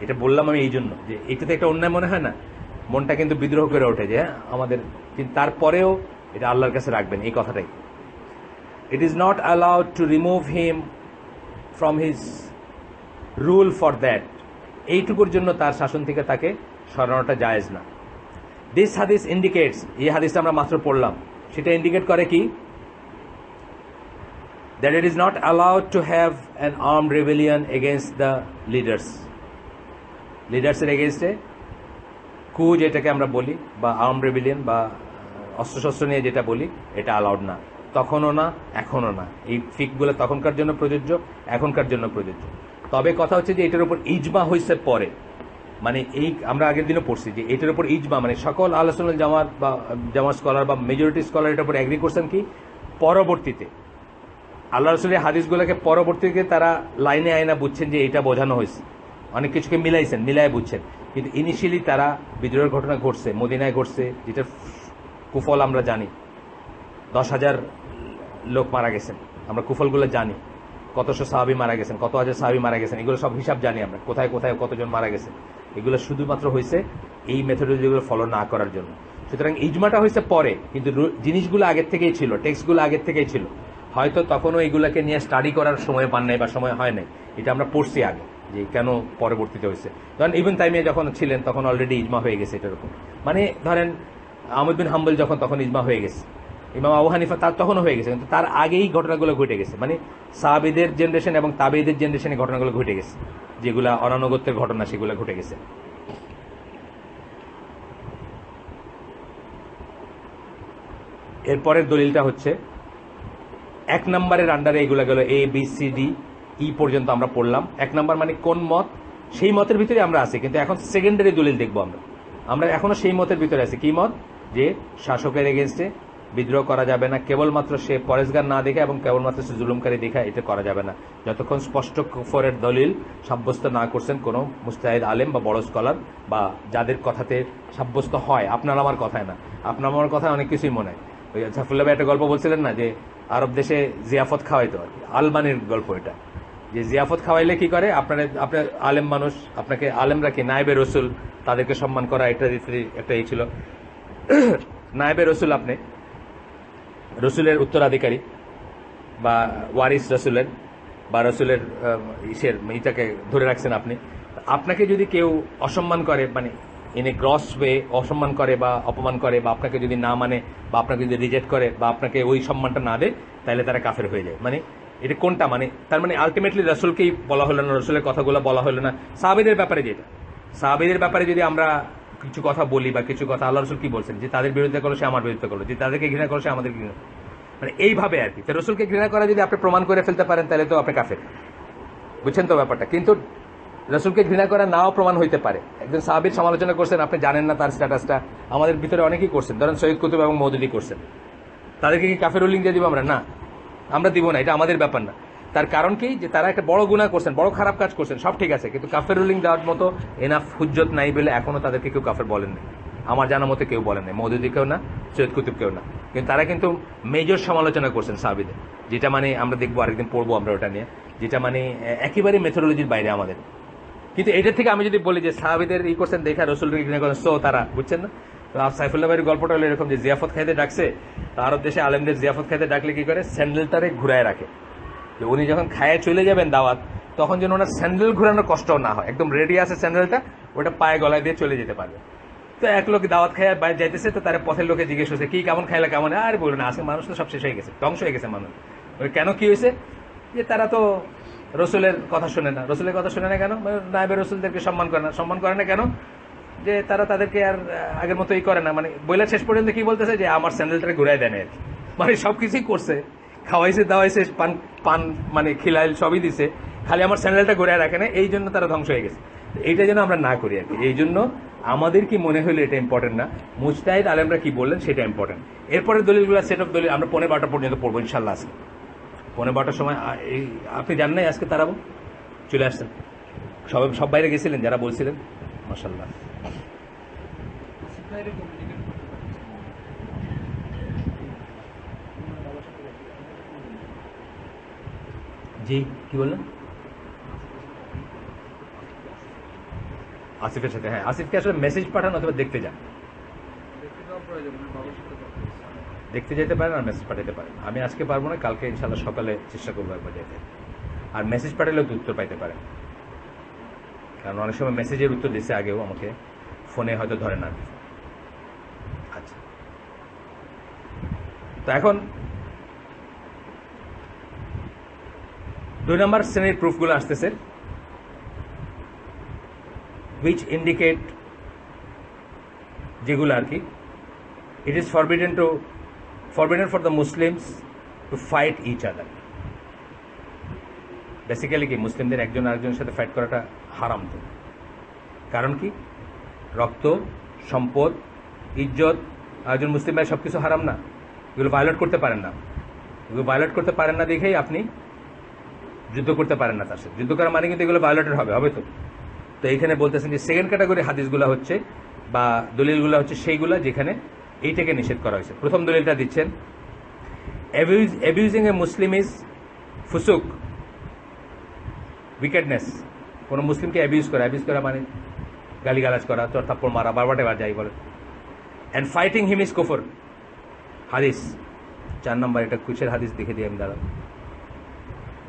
Speaker 1: এটা বললাম আমি এই জন্য যে এটাতে একটা অন্যায় মনে হয় না, মনটা কিন্তু বিদ্রোহ করে ওঠে যে হ্যাঁ আমাদের, কিন্তু তারপরেও এটা আল্লাহর কাছে রাখবেন, এই কথাটাই। It is not allowed to remove him from his rule for that, এইটুকুর জন্য তার শাসন থেকে তাকে সরানোটা জায়েজ না। দিস হাদিস ইন্ডিকেটস, এই হাদিসটা আমরা মাত্র পড়লাম, সেটা ইন্ডিকেট করে কি, that it is not allowed to have an armed rebellion against the লিডার্সের এগেনস্টে কু যেটাকে আমরা বলি, বা আর্মড রেবেলিয়ন বা অস্ত্রশস্ত্র নিয়ে যেটা বলি, এটা অ্যালাউড না, তখনও না এখনও না। এই ফিকগুলো তখনকার জন্য প্রযোজ্য, এখনকার জন্য প্রযোজ্য। তবে কথা হচ্ছে যে এটার উপর ইজমা হয়েছে পরে, মানে এই আমরা আগের দিনও পড়ছি যে এটার উপর ইজমা, মানে সকল আহলে সুন্নাত জামাত বা জামাত স্কলার বা মেজরিটি স্কলার এটার উপর এগ্রি করছেন কি পরবর্তীতে, আল্লাহ রসুলের হাদিসগুলোকে পরবর্তীতে তারা লাইনে আয়না বুঝছেন যে এটা বোঝানো হয়েছে, অনেক কিছুকে মিলায় বুঝছেন। কিন্তু ইনিশিয়ালি তারা বিদ্রোহের ঘটনা ঘটছে, মদিনায় ঘটছে, যেটার কুফল আমরা জানি, 10,000 লোক মারা গেছেন, আমরা কুফলগুলো জানি, কতশো সাহাবী মারা গেছেন, কত হাজার সাহাবী মারা গেছেন, এগুলো সব হিসাব জানি আমরা, কোথায় কোথায় কতজন মারা গেছে। এগুলো শুধুমাত্র হয়েছে এই মেথোডলজিগুলো ফলো না করার জন্য। সুতরাং ইজমাটা হয়েছে পরে, কিন্তু জিনিসগুলো আগের থেকেই ছিল, টেক্সটগুলো আগের থেকেই ছিল, হয়তো তখনও এইগুলাকে নিয়ে স্টাডি করার সময় পান নাই বা সময় হয় নাই, এটা আমরা পড়ছি আগে যে কেন পরবর্তীতে হয়েছে। ধরেন ইবন তাইমিয়া যখন ছিলেন তখন অলরেডি ইজমা হয়ে গেছে এটার উপর, মানে ধরেন আহমদ বিন হাম্বল তখন ইজমা হয়ে গেছে, ইমাম আবু হানিফা তার তখনও হয়ে গেছে, কিন্তু তার আগেই ঘটনাগুলো ঘটে গেছে, মানে সাহাবীদের জেনারেশন এবং তাবেঈদের জেনারেশনে ঘটনাগুলো ঘটে গেছে, যেগুলা অনানুগত্যের ঘটনা সেগুলো ঘটে গেছে। এরপরের দলিলটা হচ্ছে 1 নম্বরের আন্ডারে এগুলো গেল, A B C D E পর্যন্ত আমরা পড়লাম। 1 নম্বর মানে কোন মত, সেই মতের ভিতরে আমরা আছি, কিন্তু এখন সেকেন্ডারি দলিল দেখবো আমরা এখনো সেই মতের ভিতরে আছি। কি মত? যে শাসকের এগেনস্টে বিদ্রোহ করা যাবে না, কেবলমাত্র সে পরেশগার না দেখা এবং কেবলমাত্র সে জুলুমকারী দেখা, এটা করা যাবে না যতক্ষণ স্পষ্ট কুফরের দলিল সাব্যস্ত না করছেন কোনো মুস্তাহিদ আলেম বা বড় স্কলার, বা যাদের কথাতে সাব্যস্ত হয়, আপনার আমার কথায় না, আপনার আমার কথায় অনেক কিছুই মনে হয়, ওই সাইফুল্লাহ ভাই একটা গল্প বলছিলেন না যে আরব দেশে জিয়াফত খাওয়াইতো আর কি, আলমানির গল্প এটা, যে জিয়াফত খাওয়াইলে কি করে, আপনার আলেম মানুষ, আপনাকে আলেমরা কি নায়েবে রসুল, তাদেরকে সম্মান করা, এটা একটা এই ছিল। নায়েবে রসুল, আপনি রসুলের উত্তরাধিকারী বা ওয়ারিস রসুলের, বা রসুলের ইটাকে ধরে রাখছেন আপনি। আপনাকে যদি কেউ অসম্মান করে, মানে ইন এ গ্রস ওয়ে অসম্মান করে বা অপমান করে, বা আপনাকে যদি না মানে, বা আপনাকে যদি রিজেক্ট করে, বা আপনাকে ওই সম্মানটা না দেয়, তাহলে তারা কাফের হয়ে যায়। মানে এটা কোনটা, মানে তার মানে আলটিমেটলি রসুলকেই বলা হলো না, রসুলের কথাগুলো বলা হলো না। সাহাবীদের ব্যাপারে যেটা, সাহাবীদের ব্যাপারে যদি আমরা কিছু কথা বলি বা কিছু কথা, আল্লাহ রসুল কি বলছেন, যে তাদের বিরুদ্ধে করলো সে আমার বিরুদ্ধে করলো, যে তাদেরকে ঘৃণা করলো সে আমাদের ঘৃণা, মানে এইভাবে আর কি। রসুলকে ঘৃণা করা যদি আপনি প্রমাণ করে ফেলতে পারেন, তাহলে তো আপনি কাফের, বুঝছেন তো ব্যাপারটা। কিন্তু রসুলকে ঘৃণা করা নাও প্রমাণ হইতে পারে। একজন সাহাবীর সমালোচনা করছেন, আপনি জানেন না তার স্ট্যাটাসটা, আমাদের ভিতরে অনেকেই করছেন, ধরেন সৈয়দ কুতুব এবং মওদুদি করছেন, তাদেরকে কি কাফের রুলিং দিয়ে দিব আমরা? না, আমরা দিব না, এটা আমাদের ব্যাপার না। তার কারণ কি, যে তারা একটা বড় গুনাহ করছেন, বড় খারাপ কাজ করছেন, সব ঠিক আছে, কিন্তু কাফের রুলিং দেওয়ার মতো এনাফ হুজ্জত নাই বলে এখনো তাদেরকে কেউ কাফের বলেন না। আমার জানা মতে কেউ বলেন নাই, মওদুদি কেউ না, সৈয়দ কুতুব কেউ না, কিন্তু তারা কিন্তু মেজর সমালোচনা করছেন সাহাবীদের, যেটা মানে আমরা দেখবো আরেকদিন পড়বো আমরা ওটা নিয়ে, যেটা মানে একেবারে মেথোডোলজির বাইরে আমাদের। কিন্তু এটা থেকে আমি যদি বলি যে সাহাবীদের ই করছেন দেখা রসুলকে ঘৃণা করেন, সো তারা, বুঝছেন না। সাইফুল্লাহ ভাইয়ের গল্পটা হলো এরকম, যে জিয়াফত খাইতে ডাকছে, আরব দেশে আলেমদের জিয়াফত খাইতে ডাকলে কি করে, স্যান্ডেলটারে ঘুরায় রাখে, যে উনি যখন খায়ে চলে যাবেন দাওয়াত, তখন যেন ওনার স্যান্ডেল ঘুরানোর কষ্ট না হয়, একদম রেডি আছে স্যান্ডেলটা, ওটা পায়ে গলায় দিয়ে চলে যেতে পারবে। তো এক লোক দাওয়াত খাইয়া বাইরে যাইতেছে, তো তার পথের লোকে জিজ্ঞেস করছে, কি কেমন খাইলা, কেমন? আর বলুন না, আজকে মানুষ তো সব শেষ হয়ে গেছে, ধ্বংস হয়ে গেছে মানুষ। ওই কেন, কি হয়েছে, যে তারা তো রসুলের কথা শুনে না। রসুলের কথা শুনে না কেন? নায়েবে রসুলদেরকে সম্মান করে না। সম্মান করে না কেন? যে তারা তাদেরকে আর আগের মতো ই করে না। মানে বইলা শেষ পর্যন্ত কি বলতেছে, যে আমার স্যান্ডেলটা ঘুরাই দেন আর কি। মানে সবকিছুই করছে, খাওয়াইছে দাওয়াইছে, পান পান মানে খিলাইল সবই দিছে, খালি আমার স্যান্ডেলটা ঘুরাই রাখে না, এই জন্য তারা ধ্বংস হয়ে গেছে। এইটা যেন আমরা না করি আর কি। এই জন্য আমাদের কি মনে হলো এটা ইম্পর্টেন্ট না, মুজতাহিদ আলেমরা কি বললেন সেটা ইম্পর্টেন্ট। এরপরে দলিলগুলো, সেট অফ দলিল আমরা 12:15 পর্যন্ত পড়বো ইনশাল্লাহ। আজকে 12:15 সময় এই আপনি জান নাই আজকে তারাবো চলে আসছেন, সব বাইরে গেছিলেন যারা বলছিলেন, মাশাআল্লাহ। জি, কি বললেন? আসিফের সাথে, হ্যাঁ, আসিফকে আসলে মেসেজ পাঠান অথবা দেখতে যান, দেখতে যেতে পারেন আর মেসেজ পাঠাতে পারেন। আমি আজকে পারবো না, কালকে ইনশাল্লাহ সকালে চেষ্টা করবো একবার যেতে। আর মেসেজ পাঠালেও তো উত্তর পাইতে পারেন, কারণ অনেক সময় মেসেজের উত্তর দিচ্ছে আগেও আমাকে, ফোনে হয়তো ধরে না। আচ্ছা, তো এখন 2 নম্বর শ্রেণীর প্রুফগুলো আসতেছে, which indicate, যেগুলো আর কি, it is forbidden for the Muslims to fight each other. Basically কি, মুসলিমদের একজন আরেকজনের সাথে ফাইট করাটা হারাম। তো কারণ কি, রক্ত, সম্পদ, ইজ্জত, একজন মুসলিম ভাই সবকিছু হারাম না, এগুলো ভায়োলেট করতে পারেন না। এগুলো ভায়োলেট করতে পারেন না দেখেই আপনি যুদ্ধ করতে পারেন না তার সাথে। যুদ্ধ করা মানে কিন্তু এগুলো ভায়োলেটেড হবে তো। তো এইখানে বলতেছেন যে সেকেন্ড ক্যাটাগরি হাদিসগুলো হচ্ছে বা দলিলগুলো হচ্ছে সেইগুলা যেখানে এইটাকে নিষেধ করা হয়েছে। প্রথম দলিলটা দিচ্ছেন, অ্যাবিউজিং এ মুসলিম ইজ ফুসুক, উইকেটনেস। কোনো মুসলিমকে অ্যাবিউজ করা মানে গালিগালাজ করা, চর থাপ্পড় মারা, বারবাটে যাই বলে। অ্যান্ড ফাইটিং হিম ইজ কুফর। হাদিস 4 নম্বর, এটা কুচের হাদিস দেখে দিই আমি, দাঁড়ান।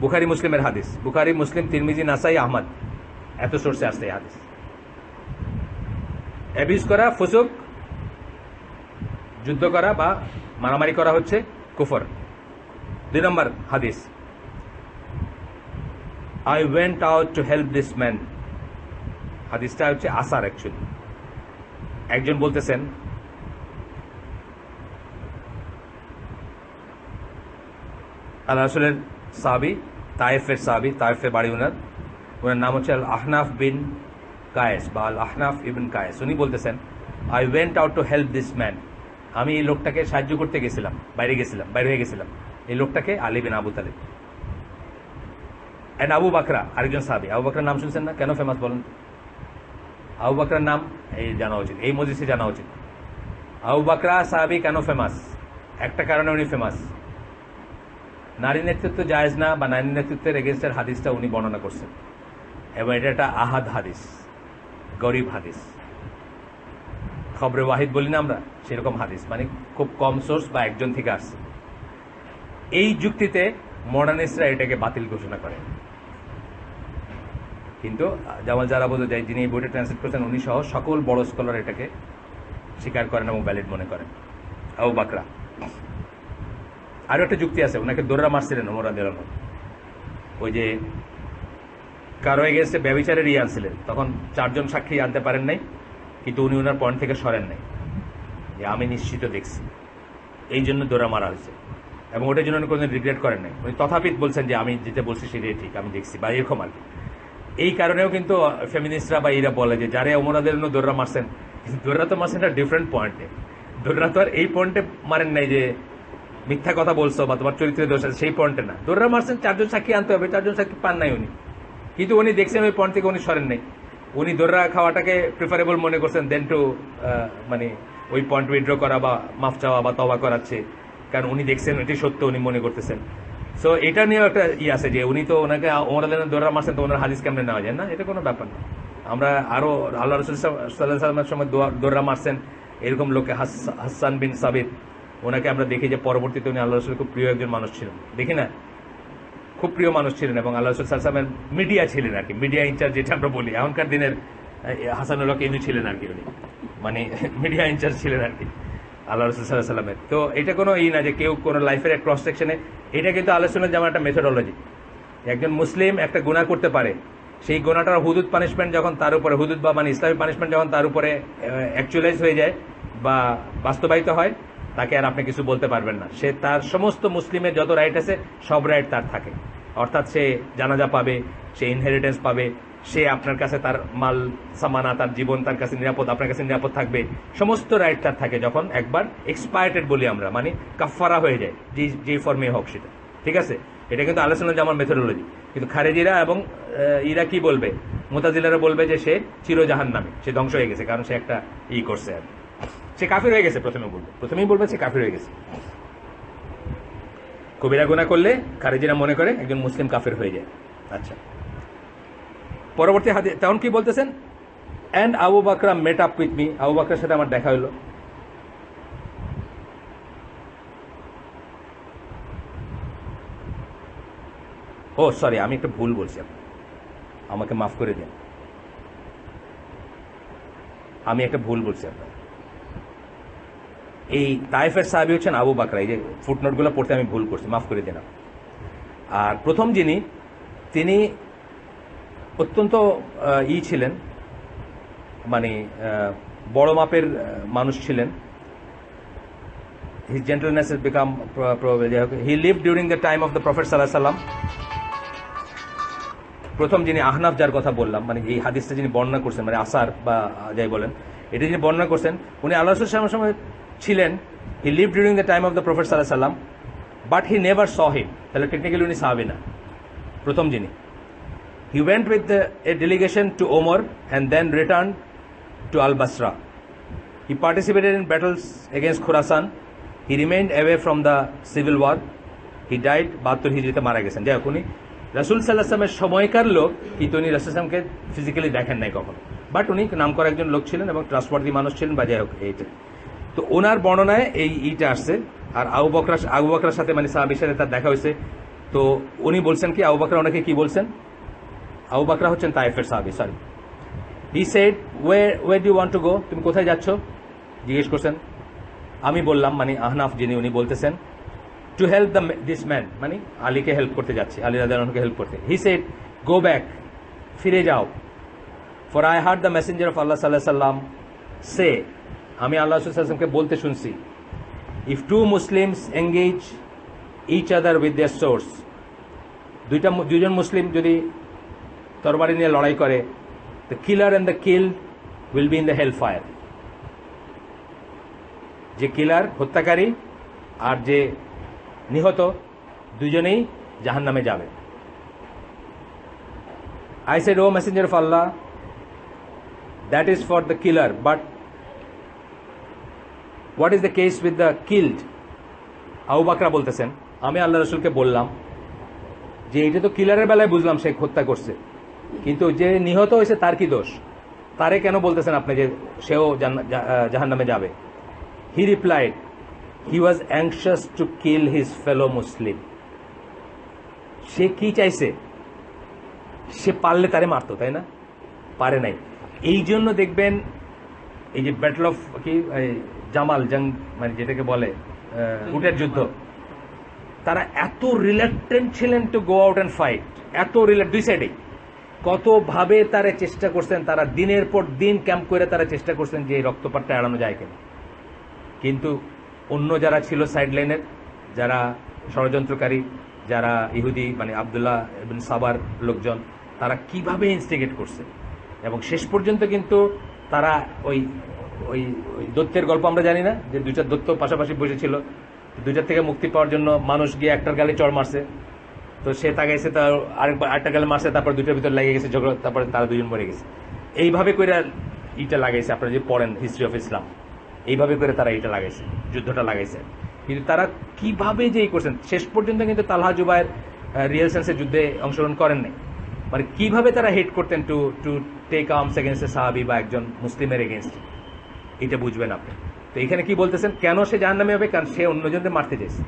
Speaker 1: বুখারি মুসলিমের হাদিস, বুখারি, মুসলিম, তিরমিজি, নাসাই, আহমদ, এত সোর্সে আসছে এই হাদিস। অ্যাবিউজ করা ফুসুক, যুদ্ধ করা বা মারামারি করা হচ্ছে কুফর। 2 নম্বর হাদিস, I went out to help this man. হাদিসটা হচ্ছে আসার অ্যাকচুয়ালি। একজন বলতেছেন, আল্লাহ রাসূলের সাহাবী, তায়েফের সাহাবী, তায়েফে বাড়ি ওনার নাম হচ্ছে আল আহনাফ বিন কায়েস বা আল আহনাফ ইবন কায়েস। উনি বলতেছেন, I went out to help this man. আমি এই লোকটাকে সাহায্য করতে গেছিলাম, বাইরে হয়ে গেছিলাম। এই লোকটাকে আলী বিন আবু তালিব। এন্ড আবু বাকরা, আরেকজন সাহাবী। আবু বাকরার নাম শুনছেন না? কেন ফেমাস বলেন? আবু বাকরার নাম এই জানা উচিত, এই মজলিসে জানা উচিত। আবু বাকরা সাহাবী কেন ফেমাস? একটা কারণে উনি ফেমাস, নারী নেতৃত্ব জায়েজ না বা নারী নেতৃত্বের এগেনস্টের হাদিসটা উনি বর্ণনা করছেন, এবং এটা একটা আহাদ হাদিস, গরিব হাদিস, খবরে ওয়াহিদ বলি না আমরা, সেরকম হাদিস, মানে খুব কম সোর্স বা একজন থেকে আসছে। এই যুক্তিতে মডার্নিস্টরা এটাকে বাতিল ঘোষণা করে, কিন্তু জামাল যারা বোঝা যায়, যিনি এই বইটা ট্রান্সলেট করেছেন, উনি সহ সকল বড় স্কলার এটাকে স্বীকার করেন এবং ভ্যালিড মনে করেন। আবু বাকরা আরো একটা যুক্তি আছে, ওনাকে দৌড়া মারছিলেন ওমর রাদিয়াল্লাহু আনহু, ওই যে কারো এগেন্সে ব্যভিচারের আনছিলেন, তখন 4 জন সাক্ষী আনতে পারেন নাই, কিন্তু উনি ওনার পয়েন্ট থেকে সরেন নাই যে আমি নিশ্চিত দেখছি, এই জন্য দৌড়া মারা হয়েছে, এবং ওটার জন্য উনি কোনোদিন রিগ্রেট করেন নাই। উনি তথাপিত বলছেন যে আমি যেটা বলছি সেটাই ঠিক, আমি দেখছি, বা এরকম আর কি। এই কারণেও কিন্তু ফেমিনিস্টরা বা এরা বলে যে যারা ওমর রাদিয়াল্লাহু আনহু দৌড়া মারছেন, দৌড়া তো মারছেন একটা ডিফারেন্ট পয়েন্টে, দৌড়া তো আর এই পয়েন্টে মারেন নাই যে মিথ্যা কথা বলছো বা তোমার চরিত্রের দোষ আছে সেই পয়েন্টে না, দৌড়া মারছেন 4 জন সাক্ষী আনতে হবে, 4 জন সাক্ষী পান নাই উনি, কিন্তু উনি দেখছেন ওই পয়েন্ট থেকে উনি সরেন নাই, উনি দৌড়া খাওয়াটাকে প্রিফারেবল মনে করছেন দেন টু মানে ওই পয়েন্ট উইথড্র করা বা মাফ চাওয়া বা তওবা করাচ্ছে, কারণ উনি দেখছেন এটি সত্য, উনি মনে করতেছেন। সো এটা নিয়েও একটা আছে যে উনি তো ওনাকে ওমর রাদিয়াল্লাহু আনহু দৌড়া মারছেন, তো ওনার হাদিস কেমনে নেওয়া যায় না, এটা কোনো ব্যাপার না। আমরা আরো আল্লাহ রাসূল সাল্লাল্লাহু আলাইহি ওয়াসাল্লামের সময় দৌড়া মারছেন এরকম লোকে, হাসান বিন সাবিত, ওনাকে আমরা দেখি যে পরবর্তীতে উনি আল্লাহ রাসূলের খুব প্রিয় একজন মানুষ ছিলেন, দেখি না, খুব প্রিয় মানুষ ছিলেন, এবং আল্লাহ রাসূল সাল্লাল্লাহু আলাইহি ওয়াসাল্লামের মিডিয়া ছিলেন আর কি, মিডিয়া ইনচার্জ যেটা আমরা বলি এখনকার দিনের হাসানুল হক ইনি ছিলেন আর কি, উনি মানে মিডিয়া ইনচার্জ ছিলেন আর কি আল্লাহ রাসূল সাল্লাল্লাহু আলাইহি ওয়াসাল্লামের। তো এটা কোনো না যে কেউ কোনো লাইফের ক্রস সেকশনে, এটা কিন্তু আলোচনার যেমন একটা মেথোডোলজি, একজন মুসলিম একটা গুনাহ করতে পারে, সেই গুনাহটার হুদুদ পানিশমেন্ট যখন তার উপরে, হুদুদ বা মানে ইসলামী পানিশমেন্ট যখন তার উপরে অ্যাকচুয়ালাইজ হয়ে যায় বা বাস্তবায়িত হয়, তাকে আর আপনি কিছু বলতে পারবেন না, সে তার সমস্ত মুসলিমের যত রাইট আছে সব রাইট তার থাকে, অর্থাৎ সে জানাজা পাবে, সে ইনহেরিটেন্স পাবে, সে আপনার কাছে তার মাল সামানা, তার জীবন তার কাছে নিরাপদ, আপনার কাছে নিরাপদ থাকবে, সমস্ত রাইট তার থাকে যখন একবার এক্সপায়ার্টেড বলি আমরা, মানে কাফারা হয়ে যায় যে ফর্মে হোক সেটা, ঠিক আছে। এটা কিন্তু আলোচনা যেমন মেথোডোলজি, কিন্তু খারেজিরা এবং ইরা কি বলবে, মুতাজিলারা বলবে যে সে চিরজাহান্নামী, সে ধ্বংস হয়ে গেছে, কারণ সে একটা করছে আর সে কাফির হয়ে গেছে, প্রথমেই বলবে সে কাফির হয়ে গেছে। কবিরা গুনাহ করলে খারেজিরা মনে করে একজন মুসলিম কাফির হয়ে যায়। আচ্ছা, পরবর্তী হাদিস তখন কি বলতেছেন, and Abu Bakra met up with me, আবু বাকরের সাথে আমার দেখা হলো। ও সরি, আমি একটা ভুল বলছি, আমাকে মাফ করে দিন, আমি একটা ভুল বলছি আপনার, এই তায়েফের সাহাবী হচ্ছেন আবু বাকরা, এই যে ফুটনোটগুলো পড়তে আমি ভুল করছি, মাফ করে দিলাম। আর প্রথম যিনি, তিনি অত্যন্ত ছিলেন, মানে বড় মাপের মানুষ ছিলেন, his gentleness has become he lived during the time of the prophet sallallahu alaihi wasallam। প্রথম যিনি আহনাফ, যার কথা বললাম, মানে এই হাদিসটা যিনি বর্ণনা করছেন, মানে আসার বা যাই বলেন, এটা যিনি বর্ণনা করছেন, উনি আল্লাহ রাসূলের সময় ছিলেন, he lived during the time of the prophet sallallahu alaihi wasallam but he never saw him, তাহলে টেকনিক্যালি উনি সাহাবী না। প্রথম যিনি, he went with a delegation to Omar and then returned to Al-Basra. He participated in battles against Khurasan. He remained away from the civil war. He died 72 হিজরিতে মারা গেছেন। যাই হোক, উনি রাসূল সাল্লাল্লাহু আলাইহি ওয়াসাল্লামের সময়কার লোক, কিন্তু উনি রাসূল সাল্লাল্লাহু আলাইহি ওয়াসাল্লামকে ফিজিক্যালি দেখেন নাই কখনো, বাট উনি নাম করা একজন লোক ছিলেন এবং ট্রাস্টওয়ার্দি মানুষ ছিলেন, বা যাই হোক এইটা। তো ওনার বর্ণনায় এইটা আসছে। আর আবু বকরের সাথে, মানে সাহাবীর সাথে তার দেখা হয়েছে। তো উনি বলছেন কি, আবু বকর ওনাকে কি বলছেন, আবু বকর হচ্ছেন তায়েফের সাহাবী, sorry. He said, where do you want to go, তুমি কোথায় যাচ্ছ জিজ্ঞেস করছেন। আমি বললাম, মানে আহনাফ যিনি, উনি বলতেছেন টু হেল্প দিস ম্যান, মানে আলীকে হেল্প করতে যাচ্ছি, আলী রাদিয়াল্লাহু আনহুকে হেল্প করতে। হি সেড, গো ব্যাক, ফিরে যাও। For I heard the messenger of Allah সাল্লাল্লাহু আলাইহি ওয়াসাল্লাম সে, আমি আল্লাহ রাসূল সাল্লাল্লাহু আলাইহি ওয়াসাল্লামকে বলতে শুনছি, if two Muslims engage each other with their swords, দুইজন মুসলিম যদি তরবারি নিয়ে লড়াই করে, the killer and the killed will be in the hellfire. যে কিলার, হত্যাকারী, আর যে নিহত, দুজনেই জাহান্নামে যাবে। I said, O messenger of Allah, that is for the killer, but what is the case with the killed? Abu Bakr বলতেছেন, আমি আল্লাহ রাসূলকে বললাম যে এটা তো কিলারের বেলায় বুঝলাম সে হত্যা করছে, কিন্তু যে নিহত হয়েছে তার কি দোষ? তারে কেন বলতেছেন আপনি যে সেও জাহান্নামে যাবে? He replied, he was anxious to kill his fellow Muslim. সে কি চাইছে? সে পারলে তারে মারতো, তাই না? পারে নাই। এই জন্য দেখবেন এই যে ব্যাটল অফ কি জামাল জং, মানে যেটাকে বলে উটের যুদ্ধ, তারা এত রিল্যাক্টেন্ট ছিলেন to go out and fight, এত দুই সাইডে কতভাবে তারা চেষ্টা করছেন, তারা দিনের পর দিন ক্যাম্প করে তারা চেষ্টা করছেন যে এই রক্তপাতটা এড়ানো যায় কিনা। কিন্তু অন্য যারা ছিল সাইড লাইনের, যারা ষড়যন্ত্রকারী, যারা ইহুদি মানে আবদুল্লাহ ইবনে সাবার লোকজন, তারা কিভাবে ইনস্টিগেট করছে এবং শেষ পর্যন্ত কিন্তু তারা ওই ওই দৈত্যের গল্প আমরা জানি না, যে দুইটা দৈত্য পাশাপাশি বসেছিল, দুইটার থেকে মুক্তি পাওয়ার জন্য মানুষ গিয়ে একটার গালে চড় মারছে, তো সে তাকাইছে, তার আরেকটা গালে মারছে, তারপর দুইটার ভিতর লেগে গেছে ঝগড়া, তারপরে তারা দুজন মরে গেছে। এইভাবে করে ইটা লাগাইছে, আপনারা যে পড়েন হিস্ট্রি অফ ইসলাম, এইভাবে করে তারা এটা লাগাইছে, যুদ্ধটা লাগাইছে। কিন্তু তারা কিভাবে যে করছেন, শেষ পর্যন্ত কিন্তু তালহা জুবায়ের রিয়েল সেন্সে যুদ্ধে অংশগ্রহণ করেন নাই। মানে কিভাবে তারা হেট করতেন to to take arms against a সাহাবি বা একজন মুসলিমের এগেনস্ট, এটা বুঝবেন আপনি। তো এখানে কি বলতেছেন, কেন সে জাহান্নামে হবে? কারণ সে অন্যজনদের মারতে চাইছে।